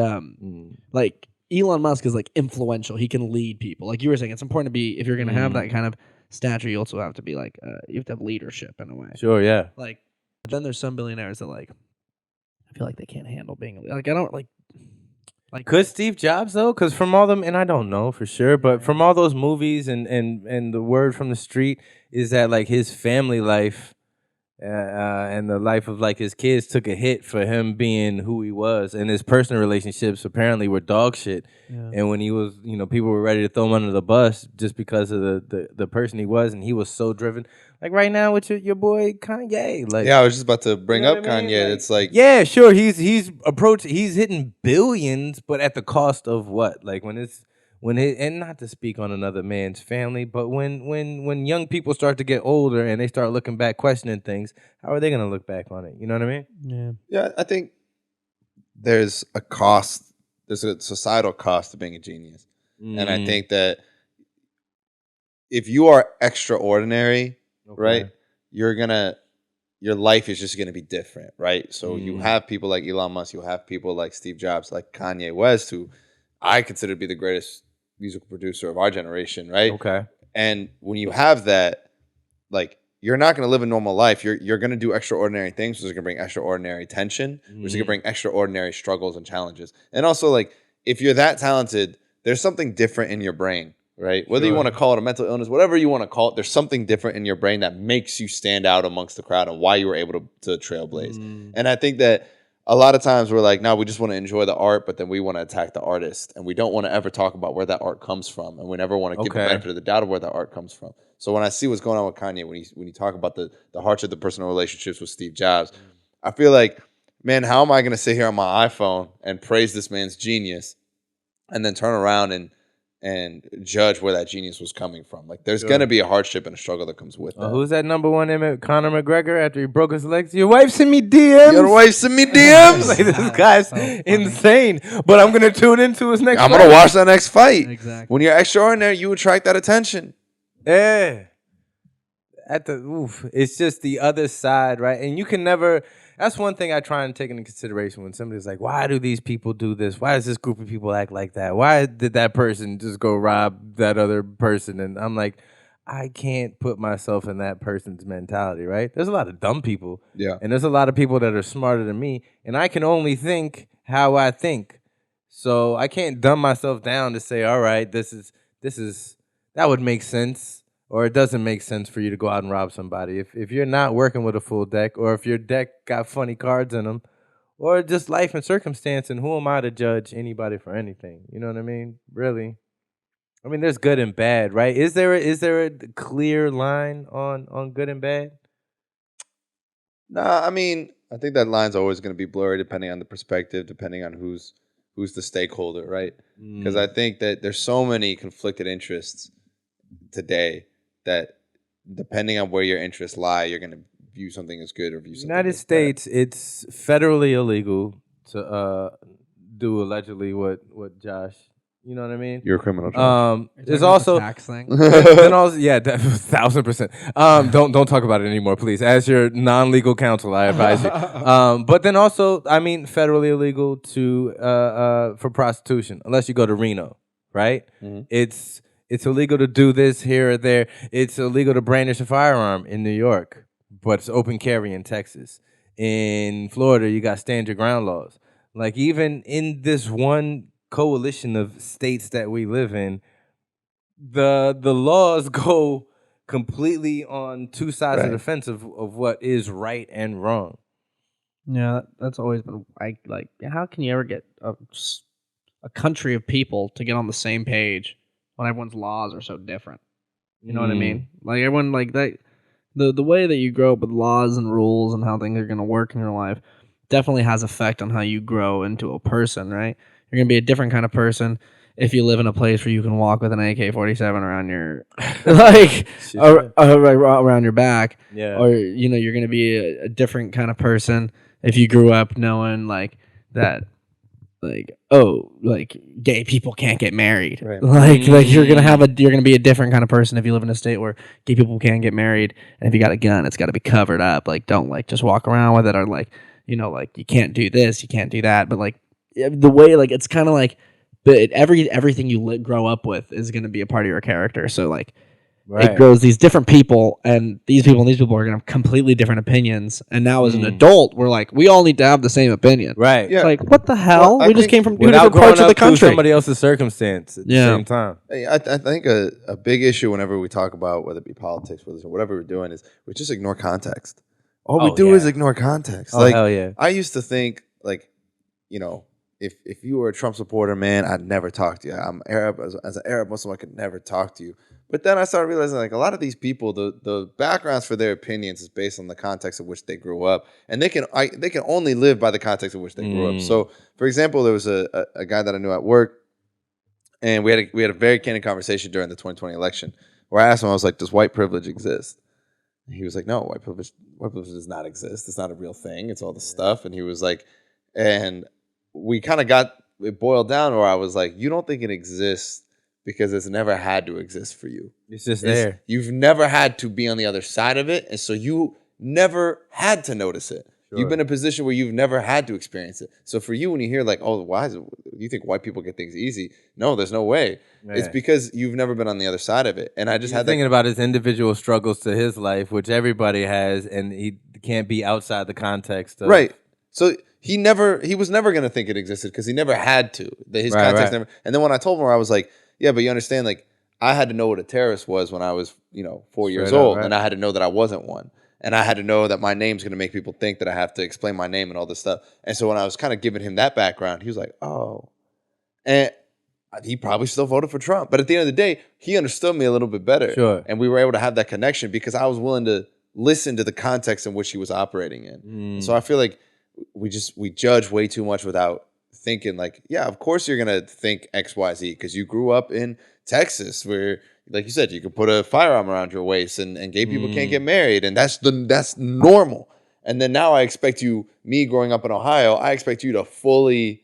like Elon Musk is like influential. He can lead people. Like you were saying, it's important to be if you're gonna have that kind of stature. You also have to be like you have to have leadership in a way. Sure, yeah. Like then there's some billionaires that like I feel like they can't handle being like I don't like. Like, could Steve Jobs though? Because from all them, and I don't know for sure, but from all those movies and the word from the street is that like his family life and the life of like his kids took a hit for him being who he was, and his personal relationships apparently were dog shit. Yeah. And when he was, people were ready to throw him under the bus just because of the person he was, and he was so driven. Like right now with your boy Kanye, like Yeah, I was just about to bring know up what I mean? Kanye. Like, It's like, yeah, sure, he's hitting billions, but at the cost of what? Like and not to speak on another man's family, but when young people start to get older and they start looking back, questioning things, how are they gonna look back on it? You know what I mean? Yeah. yeah, I think there's a cost. There's a societal cost to being a genius, and I think that if you are extraordinary, right, your life is just gonna be different, right? So you have people like Elon Musk, you have people like Steve Jobs, like Kanye West, who I consider to be the greatest musical producer of our generation, right? Okay. And when you have that, like, you're not going to live a normal life. You're going to do extraordinary things, which is going to bring extraordinary tension, which is going to bring extraordinary struggles and challenges. And also, like, if you're that talented, there's something different in your brain, right? Whether you want to call it a mental illness, whatever you want to call it, there's something different in your brain that makes you stand out amongst the crowd and why you were able to trailblaze. And I think that a lot of times we're like, no, we just want to enjoy the art, but then we want to attack the artist, and we don't want to ever talk about where that art comes from, and we never want to give the benefit of the doubt of where that art comes from. So when I see what's going on with Kanye, when you talk about the hardship, the personal relationships with Steve Jobs, I feel like, man, how am I going to sit here on my iPhone and praise this man's genius, and then turn around and judge where that genius was coming from? Like, there's going to be a hardship and a struggle that comes with that. Who's that number one image? Conor McGregor after he broke his legs. Your wife sent me DMs. Your wife sent me DMs. Like, this guy's insane. But I'm gonna tune into his next. I'm going to watch that next fight. Exactly. When you're extraordinary, you attract that attention. Yeah. It's just the other side, right? And you can never. That's one thing I try and take into consideration when somebody's like, why do these people do this? Why does this group of people act like that? Why did that person just go rob that other person? And I'm like, I can't put myself in that person's mentality, right? There's a lot of dumb people. Yeah. And there's a lot of people that are smarter than me. And I can only think how I think. So I can't dumb myself down to say, all right, that would make sense. Or it doesn't make sense for you to go out and rob somebody. If you're not working with a full deck, or if your deck got funny cards in them, or just life and circumstance, and who am I to judge anybody for anything? You know what I mean? Really? I mean, there's good and bad, right? Is there a clear line on good and bad? Nah, I mean, I think that line's always going to be blurry depending on the perspective, depending on who's the stakeholder, right? Because I think that there's so many conflicted interests today that depending on where your interests lie, you're going to view something as good or view something United as States, it's federally illegal to do allegedly what Josh, you know what I mean? You're a criminal, Josh. There's also tax thing. then also 1,000%. Don't talk about it anymore, please. As your non-legal counsel, I advise you. But then also, I mean, federally illegal to for prostitution, unless you go to Reno, right? It's illegal to do this here or there. It's illegal to brandish a firearm in New York, but it's open carry in Texas. In Florida, you got stand your ground laws. Like, even in this one coalition of states that we live in, the laws go completely on two sides of the fence of what is right and wrong. Yeah, that's always been like. How can you ever get a country of people to get on the same page when everyone's laws are so different? You know what I mean? Like, everyone, like that. The way that you grow up with laws and rules and how things are going to work in your life definitely has effect on how you grow into a person, right? You're going to be a different kind of person if you live in a place where you can walk with an AK-47 around your around your back. Yeah. Or, you know, you're going to be a different kind of person if you grew up knowing like that, like, oh, like gay people can't get married. Right. Like you're gonna be a different kind of person if you live in a state where gay people can't get married, and if you got a gun, it's got to be covered up. Like, don't like just walk around with it, or like, you know, like you can't do this, you can't do that. But like the way, like, it's kind of like, but everything you grow up with is gonna be a part of your character. So like. Right. It grows these different people, and these people are going to have completely different opinions. And now, as an adult, we're like, we all need to have the same opinion. Right. Yeah. It's like, what the hell? Well, we just came from two Without different parts of the growing up through country. somebody else's circumstance at the same time. I think a big issue whenever we talk about whether it be politics, whatever we're doing, is we just ignore context, all we Oh, do is yeah. ignore context. Oh, Like, hell yeah. I used to think, like, you know, if you were a Trump supporter, man, I'd never talk to you. I'm Arab. As an Arab Muslim, I could never talk to you. But then I started realizing, like, a lot of these people, the backgrounds for their opinions is based on the context of which they grew up, and they can only live by the context of which they grew up. So, for example, there was a guy that I knew at work, and we had a very candid conversation during the 2020 election where I asked him, I was like, "Does white privilege exist?" And he was like, "No, white privilege does not exist. It's not a real thing. It's all this stuff." And he was like, and we kind of got it boiled down where I was like, "You don't think it exists because it's never had to exist for you. It's just there. You've never had to be on the other side of it, and so you never had to notice it. Sure. You've been in a position where you've never had to experience it. So for you, when you hear like, oh, why is it, you think white people get things easy? No, there's no way. Yeah. It's because you've never been on the other side of it. And I just He's had thinking about his individual struggles to his life, which everybody has, and he can't be outside the context of right. So he was never going to think it existed because he never had to. His Right, context right. never. And then when I told him, I was like, yeah, but you understand, like, I had to know what a terrorist was when I was, 4 years Straight up, old, right. and I had to know that I wasn't one. And I had to know that my name's going to make people think that I have to explain my name and all this stuff. And so when I was kind of giving him that background, he was like, oh. And he probably still voted for Trump. But at the end of the day, he understood me a little bit better. Sure. And we were able to have that connection because I was willing to listen to the context in which he was operating in. And so I feel like we judge way too much without thinking like, yeah, of course you're going to think X, Y, Z because you grew up in Texas where, like you said, you could put a firearm around your waist and gay people can't get married. And that's normal. And then now I expect me growing up in Ohio, I expect you to fully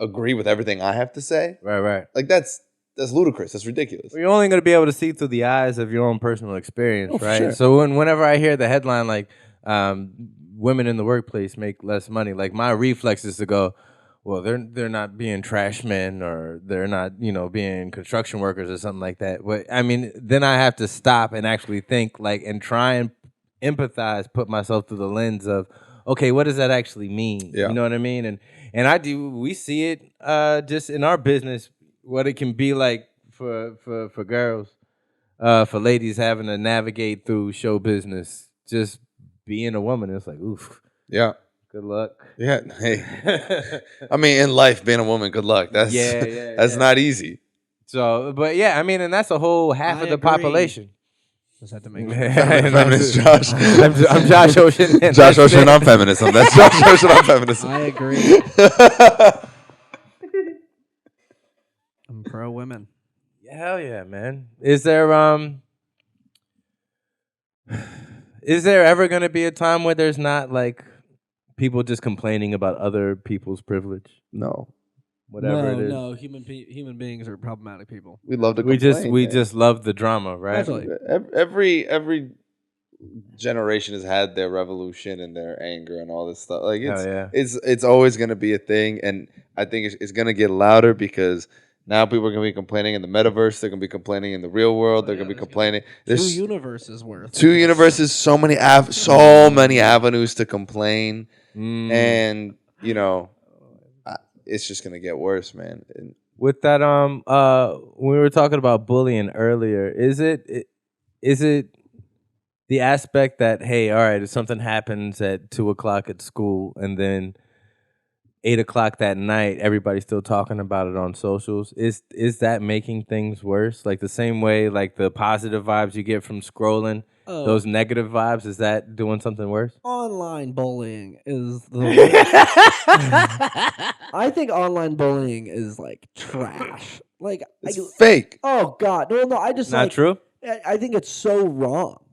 agree with everything I have to say. Right. Like that's ludicrous. That's ridiculous. Well, you're only going to be able to see through the eyes of your own personal experience, right? Sure. So whenever I hear the headline like women in the workplace make less money, like my reflex is to go, well, they're not being trash men or they're not, being construction workers or something like that. But I mean, then I have to stop and actually think like and try and empathize, put myself through the lens of, okay, what does that actually mean? Yeah. You know what I mean? And we see it just in our business, what it can be like for girls, for ladies having to navigate through show business, just being a woman. It's like, oof. Yeah. Good luck. Yeah. Hey. I mean, in life, being a woman, good luck. That's that's not easy. So, but yeah, I mean, and that's a whole half I of the agree. population. Just had to make sure. Feminist Josh. I'm Josh Ocean. and Josh that's Ocean it. on feminism. That's Josh Ocean on feminism. I agree. I'm pro women. Hell yeah, man. Is there ever going to be a time where there's not like people just complaining about other people's privilege? No. Whatever it is. No, human beings are problematic people. We love to We complain. just love the drama, right? Absolutely. Every generation has had their revolution and their anger and all this stuff. Like Hell yeah. it's always going to be a thing, and I think it's going to get louder because now people are going to be complaining in the metaverse. They're going to be complaining in the real world. They're going to be complaining. There's 2 universes worth. 2 universes. So many avenues to complain, and it's just going to get worse, man. And With that, we were talking about bullying earlier. Is it the aspect that, hey, all right, if something happens at 2:00 at school and then 8:00 that night, everybody's still talking about it on socials. Is that making things worse? Like the same way, like the positive vibes you get from scrolling, those negative vibes, is that doing something worse? Online bullying is the I think online bullying is like trash. Like it's fake. Oh God, no! I just Not true. I think it's so wrong.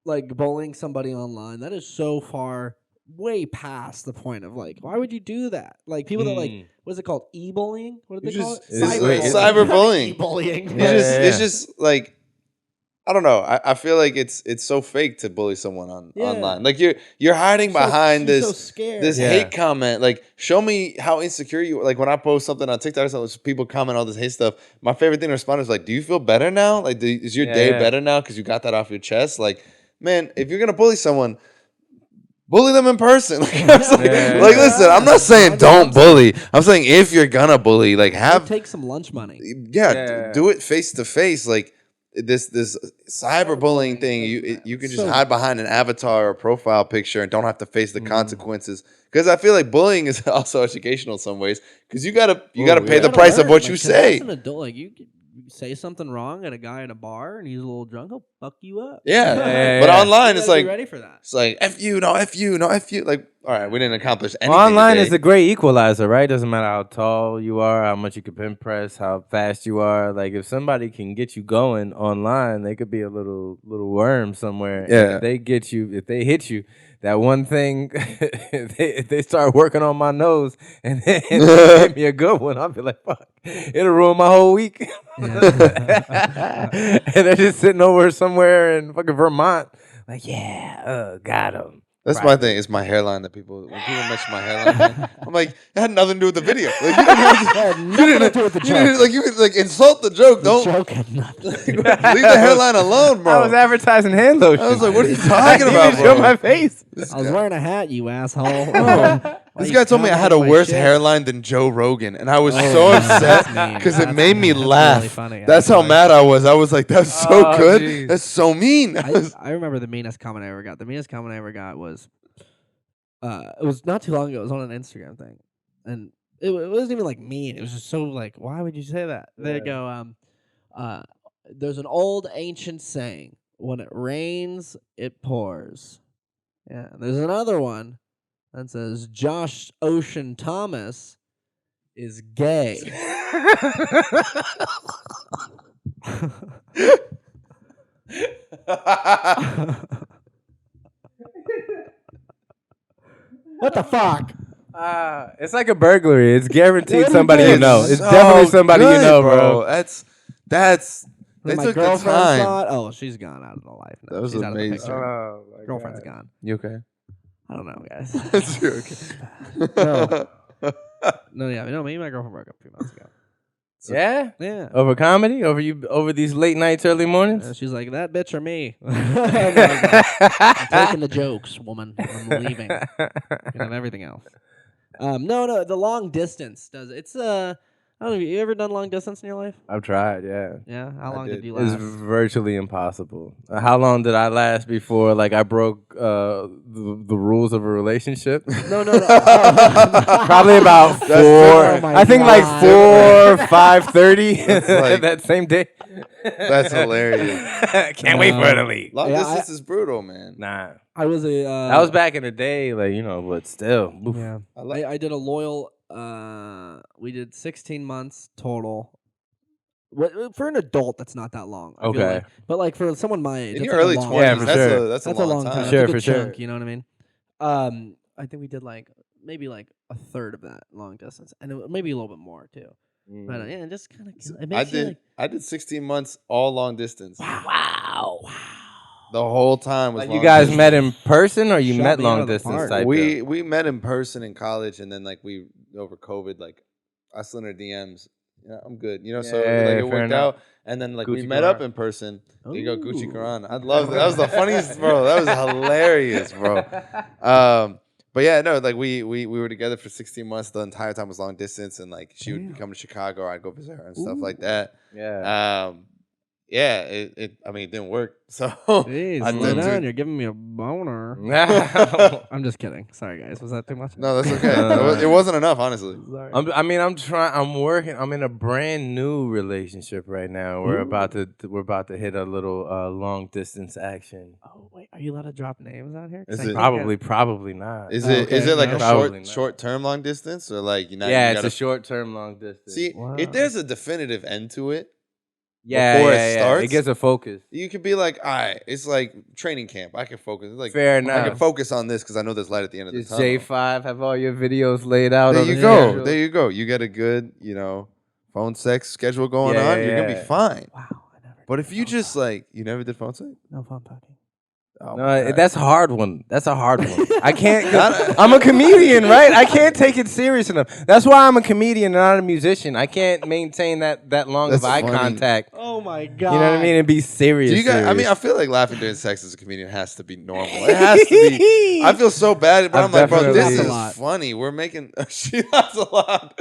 Like bullying somebody online, that is so far way past the point of like, why would you do that? Like people that like, what's it called? E-bullying? What did they call it? Cyberbullying. E-bullying. It's just like, I don't know. I feel like it's so fake to bully someone online. Like you're hiding behind this hate comment. Like show me how insecure you are. Like when I post something on TikTok or something, people comment all this hate stuff. My favorite thing to respond is like, do you feel better now? Like is your day better now because you got that off your chest? Like, man, if you're gonna bully someone, bully them in person. Listen, I'm not saying don't bully. I'm saying if you're gonna bully, like Take some lunch money. do it face to face. Like this cyberbullying thing, you can just hide behind an avatar or profile picture and don't have to face the consequences. Because I feel like bullying is also educational in some ways. Because you gotta pay the price of what you say. As an adult, like you could say something wrong at a guy in a bar and he's a little drunk, he'll fuck you up. Yeah, but online it's like, be ready for that. it's like F you, no F you, no F you. Like, all right, we didn't accomplish anything. Online today. is the great equalizer, right? Doesn't matter how tall you are, how much you can pin press, how fast you are. Like if somebody can get you going online, they could be a little worm somewhere. Yeah. If they hit you, that one thing, if they start working on my nose and then hit me a good one, I'll be like, fuck, it'll ruin my whole week. And they're just sitting over somewhere in fucking Vermont, like, got him. That's my thing. It's my hairline that when people mention my hairline, man, I'm like, it had nothing to do with the video. Like, you didn't have nothing to do with the joke. Like you could like insult the joke. Don't joke had nothing. leave the hairline alone, bro. I was advertising hand lotion. I was like, what are you talking about, Show bro? my face. I was wearing a hat, you asshole. This guy told me I had a worse hairline than Joe Rogan, and I was so upset because it made me laugh. Really funny, That's how mad I was. I was like, that's so good. Geez. That's so mean. I remember the meanest comment I ever got. The meanest comment I ever got was, it was not too long ago. It was on an Instagram thing, and it wasn't even like mean. It was just so like, why would you say that? They go, there's an old ancient saying: when it rains, it pours. Yeah. And there's another one that says Josh Ocean Thomas is gay. What the fuck? It's like a burglary. It's guaranteed What somebody you know. It's definitely somebody you know, bro. That's they My took the girlfriend time. saw it. Oh, she's gone out of the life now. That was She's out of the amazing. picture. Oh, my Girlfriend's God. gone. You okay? I don't know, guys. That's true. Okay. No, me and my girlfriend broke up a few months ago. Yeah? Yeah. Over comedy? Over these late nights, early mornings? And she's like, that bitch or me? I'm taking the jokes, woman. I'm leaving. You can have everything else. No, the long distance does it. It's I don't know. You ever done long distance in your life? I've tried, yeah. Yeah. How long did you It's last? virtually impossible. How long did I last before like I broke the rules of a relationship? No. Probably about That's 4. Oh my I think like God. 4, 5:30 like- that same day. That's hilarious. Can't wait for it to leave. Long Yeah, distance is brutal, man. Nah, I was a. that was back in the day, like but still. Oof. Yeah. I did a loyal. We did 16 months total. For an adult, that's not that long. I feel Okay. like. But like for someone my age, In that's your like a early long 20s, Yeah, for sure. that's a That's a long long time. time. Sure, That's a for good sure. chunk, you know what I mean? I think we did like maybe like a third of that long distance, and maybe a little bit more too. But yeah, just kind of. It makes you I did 16 months all long distance. Wow. The whole time was Like long you guys distance. met in person or you Shot met me out long of the distance park. type? We met in person in college, and then like we over COVID, like I slid her DMs. Yeah, I'm good. So Yeah, like it fair worked enough. out, and then like we Gucci met up Garan. in person. There you go, Gucci Ooh. Garan. I love that. That was the funniest, bro. That was hilarious, bro. But yeah, no, like we were together for 16 months. The entire time was long distance, and like she would come to Chicago, I'd go visit her and stuff like that. Yeah. Yeah, it didn't work. So Jeez, I slow did down. too. You're giving me a boner. No. I'm just kidding. Sorry, guys. Was that too much? No, that's okay. It wasn't enough, honestly. Sorry. I'm working. I'm in a brand new relationship right now. We're about to hit a little long distance action. Oh wait, are you allowed to drop names out here? 'Cause Is I it- think Probably not. Is Oh, it is okay. it like No. a Probably not. short term long distance or like you It's gotta a short term long distance. see Wow. if there's a definitive end to it, yeah, before it yeah, starts? it gets a focus. you could be like, all right, it's like training camp. I can focus. It's like Fair I enough. can focus on this because I know there's light at the end of the Does tunnel. J5 have all your videos laid out? There on you the go. schedule? There you go. You get a good, phone sex schedule going Yeah, on. You're gonna yeah. be fine. Wow, I never. But did if you phone just talk. like you never did phone sex, no phone talking. oh No, my God. that's a hard one. That's a hard one. I can't. 'Cause I'm a comedian, right? I can't take it serious enough. That's why I'm a comedian and not a musician. I can't maintain that long That's of eye funny. contact. Oh my god. You know what I mean? And be serious. Do you guys? I mean, serious. I feel like laughing during sex as a comedian has to be normal. It has to be. I feel so bad, but I've I'm like, bro, definitely- this She laughs a is lot. funny. We're making. She laughs a lot.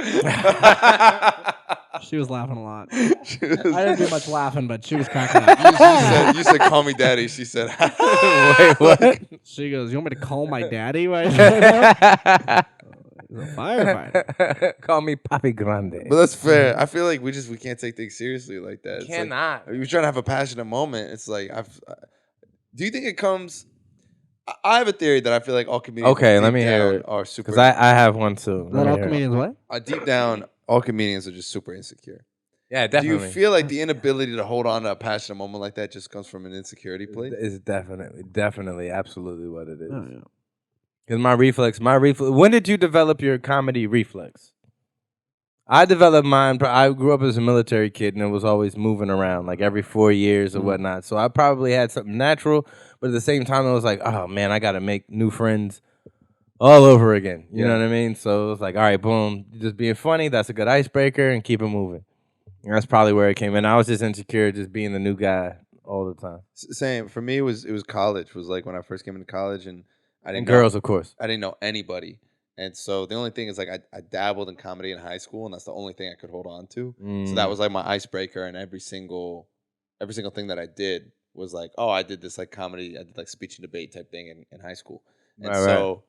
She was laughing a lot. She was- I didn't do much laughing, but she was cracking up. you said, call me daddy. She said, Wait, what? She goes, "You want me to call my daddy?" Why is that? He's a firefighter. Call me Papi Grande. But that's fair. I feel like we can't take things seriously like that. It's like, Cannot. you're trying to have a passionate moment. It's like, do you think it comes? I have a theory that I feel like all comedians Okay, deep let me hear down it. are super. Because I have one too. Not all comedians what? Deep down, all comedians are just super insecure. Yeah, Do definitely. you feel like the inability to hold on to a passionate moment like that just comes from an insecurity place? It's definitely, absolutely what it is. Oh, yeah. Because my reflex. When did you develop your comedy reflex? I developed mine. I grew up as a military kid and it was always moving around like every 4 years or whatnot. So I probably had something natural, but at the same time, it was like, oh man, I got to make new friends all over again. You know what I mean? So it was like, all right, boom, just being funny. That's a good icebreaker and keep it moving. And that's probably where it came in. I was just insecure, just being the new guy all the time. Same for me. It was college. It was like when I first came into college and I didn't And girls, of course. I didn't know anybody. And so the only thing is like I dabbled in comedy in high school and that's the only thing I could hold on to. So that was like my icebreaker, and every single thing that I did was like, oh, I did this like comedy, I did like speech and debate type thing in high school. And so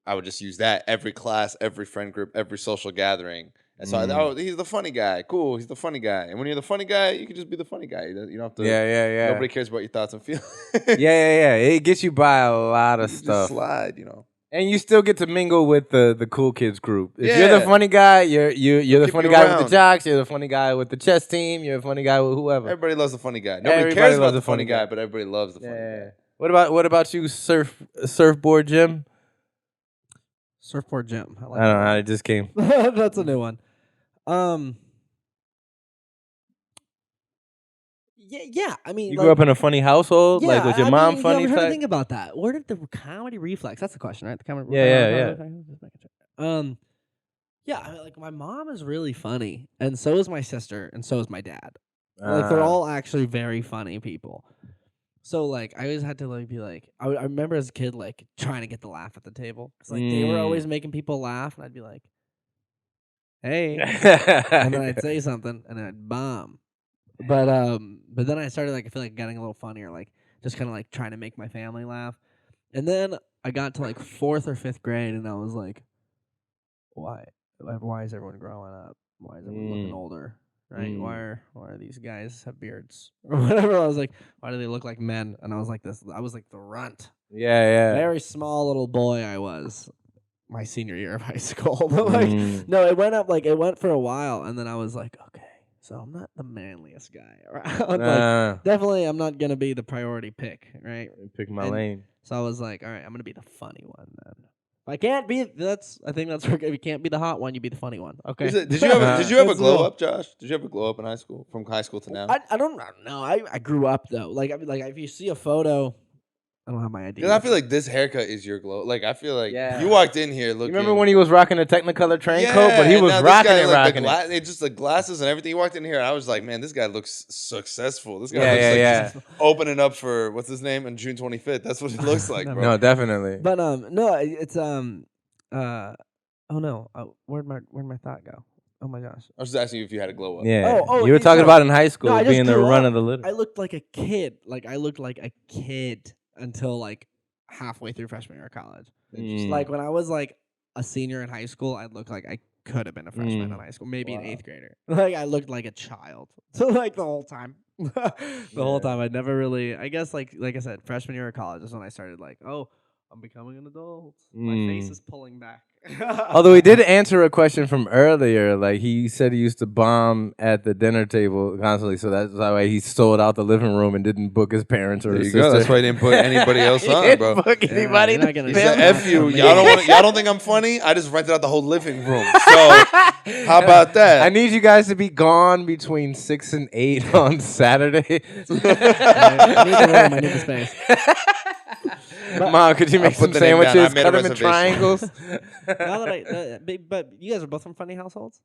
I would just use that every class, every friend group, every social gathering. And so I thought, oh, he's the funny guy. Cool, he's the funny guy. And when you're the funny guy, you can just be the funny guy. You don't have to. Yeah. Nobody cares about your thoughts and feelings. Yeah. It gets you by a lot of You stuff. just slide, And you still get to mingle with the cool kids group. If Yeah. you're the funny guy, you're the keep funny you guy with around. the jocks. You're the funny guy with the chess team. You're the funny guy with whoever. Everybody loves the funny guy. Nobody Everybody cares loves about the funny guy, guy. but everybody loves the funny guy. What about you, surfboard Jim? Surfboard Jim. I don't know how it just came. That's a new one. Yeah. I mean, You grew up in a funny household, like was your mom funny? I'm trying to type? think about that. Where did the comedy reflex? That's the question, right? The comedy. Yeah. Yeah. I mean, like my mom is really funny, and so is my sister, and so is my dad. Like they're all actually very funny people. So like I always had to like be like I remember as a kid like trying to get the laugh at the table because like they were always making people laugh, and I'd be like, hey, and then I'd say something, and then I'd bomb. But then I started like I feel like getting a little funnier, like just kind of like trying to make my family laugh. And then I got to like 4th or 5th grade, and I was like, why is everyone growing up? Why is everyone looking older? Right? Why are these guys have beards or whatever? I was like, why do they look like men? And I was like this. I was like the runt. Yeah. Very small little boy I was. My senior year of high school. But like, no, it went up like it went for a while, and then I was like, okay. So I'm not the manliest guy around. Like, definitely, I'm not gonna be the priority pick, right? Pick my lane. So I was like, all right, I'm gonna be the funny one then. If I can't be, I think that's if you can't be the hot one, you be the funny one. Okay. Did you have a glow up, Josh? Did you have a glow up in high school? From high school to now? I don't know. I grew up though. Like I mean, like if you see a photo, I don't have my idea. Because I feel like this haircut is your glow. Like I feel like Yeah. you walked in here looking. You remember when he was rocking the Technicolor train coat, but he and was now this rocking guy, it, like, rocking it. It's just the glasses and everything. He walked in here, and I was like, man, this guy looks successful. This guy looks like he's opening up for what's his name on June 25th. That's what it looks like, bro. No, definitely. But no, it's oh no, where'd my thought go? Oh my gosh. I was just asking you if you had a glow up. Yeah. Oh, you were talking about in high school I just being the grew run up. of the litter. I looked like a kid. Like I looked like a kid until like halfway through freshman year of college. Just like when I was like a senior in high school, I looked like I could have been a freshman in high school, maybe an 8th grader. Like I looked like a child. So like the whole time. The whole time I never really I guess like I said, freshman year of college is when I started like, oh, I'm becoming an adult. My face is pulling back. Although he did answer a question from earlier, like he said he used to bomb at the dinner table constantly, so that's why he sold out the living room and didn't book his parents or There his you sister. go. That's why he didn't put anybody else He on, didn't bro. book anybody. you're not gonna He do said, that "F you, for me." y'all don't think I'm funny? I just rented out the whole living room. So how about that? I need you guys to be gone between 6 and 8 on Saturday. I need the room. I need the space. Mom, could you make put some the name down. I sandwiches, made a cut them in reservation. triangles? Now that but you guys are both from funny households?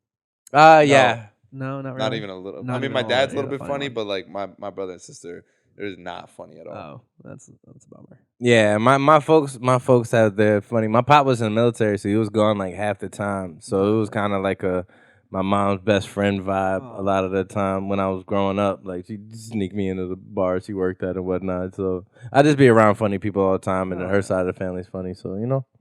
Yeah. No, not really. Not even a little. Not I mean, even my a dad's a little, little yeah, bit the funny, funny but like my brother and sister, they're not funny at all. Oh, that's a bummer. Yeah, my folks have their funny. My pop was in the military, so he was gone like half the time. So it was kind of like a my mom's best friend vibe a lot of the time when I was growing up. Like she'd sneak me into the bar she worked at and whatnot. So I just be around funny people all the time, and her side of the family's funny. So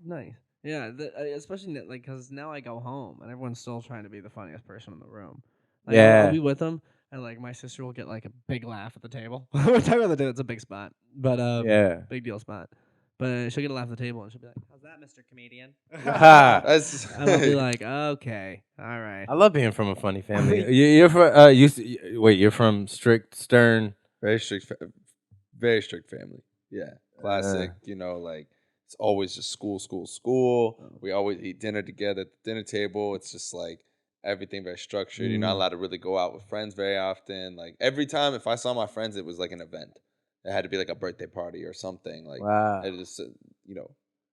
Nice. Yeah, especially like because now I go home and everyone's still trying to be the funniest person in the room. Like, I'll be with them and like my sister will get like a big laugh at the table. We're talking about it's a big spot, but big deal spot. But she'll get a laugh at the table and she'll be like, "How's that, Mr. Comedian?" And I'll be like, "Okay, all right." I love being from a funny family. You're from wait, you're from strict, stern, very strict family. Yeah, classic. Like it's always just school. We always eat dinner together at the dinner table. It's just like everything very structured. You're not allowed to really go out with friends very often. Like every time, if I saw my friends, it was like an event. It had to be like a birthday party or something. Like it was,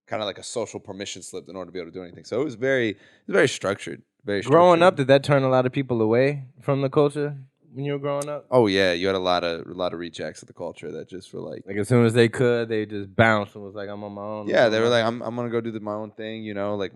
kind of like a social permission slip in order to be able to do anything. So it was very structured. Very growing up. Did that turn a lot of people away from the culture when you were growing up? Oh yeah, you had a lot of rejects of the culture that just were like as soon as they could, they just bounced and was like, "I'm on my own." Yeah, they were like, "I'm gonna go do my own thing." Like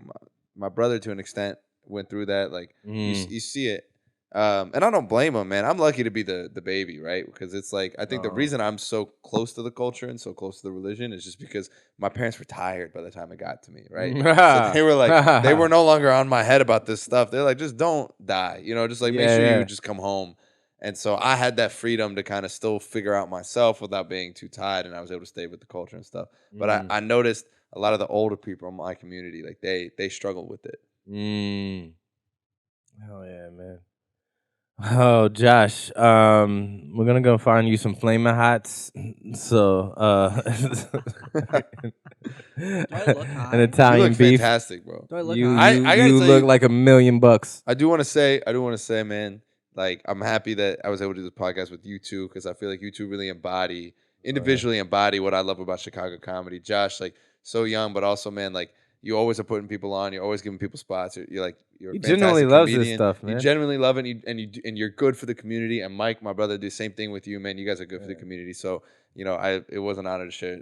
my brother to an extent went through that. Like you see it. And I don't blame him, man. I'm lucky to be the baby, right? Because it's like I think the reason I'm so close to the culture and so close to the religion is just because my parents were tired by the time it got to me, right? So they were like, they were no longer on my head about this stuff. They're like, just don't die, just like make sure you just come home. And so I had that freedom to kind of still figure out myself without being too tired, and I was able to stay with the culture and stuff. But I noticed a lot of the older people in my community, like they struggle with it. Hell yeah, man. Oh, Josh, we're gonna go find you some flaming hots. So, an Italian you look beef. Fantastic, bro. Do I look You you look like $1 million. I do want to say, man. Like I'm happy that I was able to do this podcast with you two because I feel like you two really individually embody what I love about Chicago comedy. Josh, like so young, but also, man, like you always are putting people on. You're always giving people spots. You're a genuinely loves this stuff, man. You genuinely love it, and you're good for the community. And Mike, my brother, do the same thing with you, man. You guys are good for the community. So it was an honor to share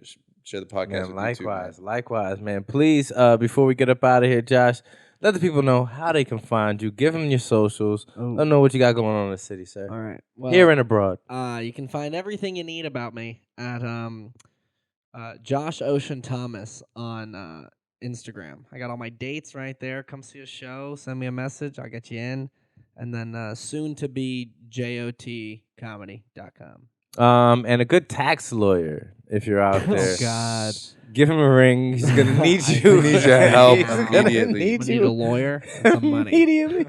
the podcast with you two. Likewise, man. Please, before we get up out of here, Josh, let the people know how they can find you. Give them your socials. Let them know what you got going on in the city, sir. All right. Well, here and abroad. You can find everything you need about me at Josh Ocean Thomas on Instagram. I got all my dates right there. Come see a show. Send me a message. I'll get you in. And then soon to be jotcomedy.com. And a good tax lawyer if you're out there. Oh God. Give him a ring. He's gonna need you. He needs your help He's immediately. Need a lawyer and some money. Immediately.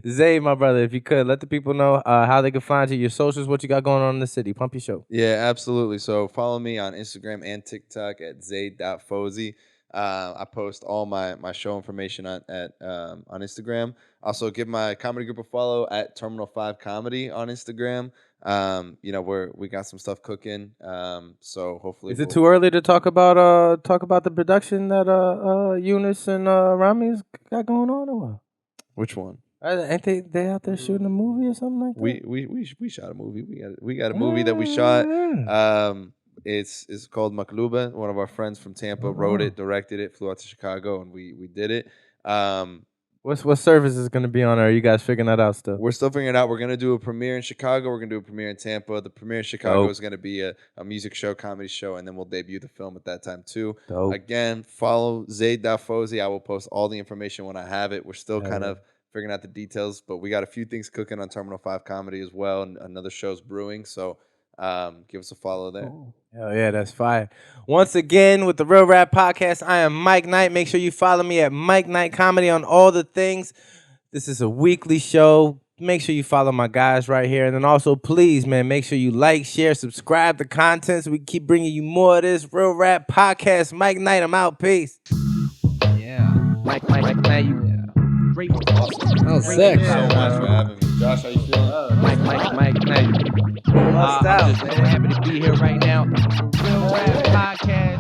Zaid, my brother, if you could let the people know how they can find you, your socials, what you got going on in the city. Pump your show. Yeah, absolutely. So follow me on Instagram and TikTok at zaid.fouzi. I post all my show information on Instagram. Also, give my comedy group a follow at Terminal 5 Comedy on Instagram. We got some stuff cooking. So hopefully, is it too early to talk about the production that Eunice and Rami's got going on, or what? Which one? Ain't they out there shooting a movie or something like that? We shot a movie. We got a movie that we shot. It's called Maklube. One of our friends from Tampa wrote it, directed it, flew out to Chicago, and we did it. What service is going to be on? Or are you guys figuring that out still? We're still figuring it out. We're going to do a premiere in Chicago. We're going to do a premiere in Tampa. The premiere in Chicago is going to be a music show, comedy show, and then we'll debut the film at that time too. Dope. Again, follow Zaid.Fouzi. I will post all the information when I have it. We're still kind of figuring out the details, but we got a few things cooking on Terminal 5 Comedy as well, and another show's brewing, so give us a follow there. Oh. Hell yeah, that's fire. Once again, with the Real Rap Podcast, I am Mike Knight. Make sure you follow me at Mike Knight Comedy on all the things. This is a weekly show. Make sure you follow my guys right here. And then also, please, man, make sure you like, share, subscribe to content so we keep bringing you more of this Real Rap Podcast. Mike Knight, I'm out. Peace. Yeah. Mike Knight, you great. Awesome. That was sick. Thank you so much for having me. Josh, how you feeling? Mike Knight. I'm just happy to be here right now. Real Rap Podcast.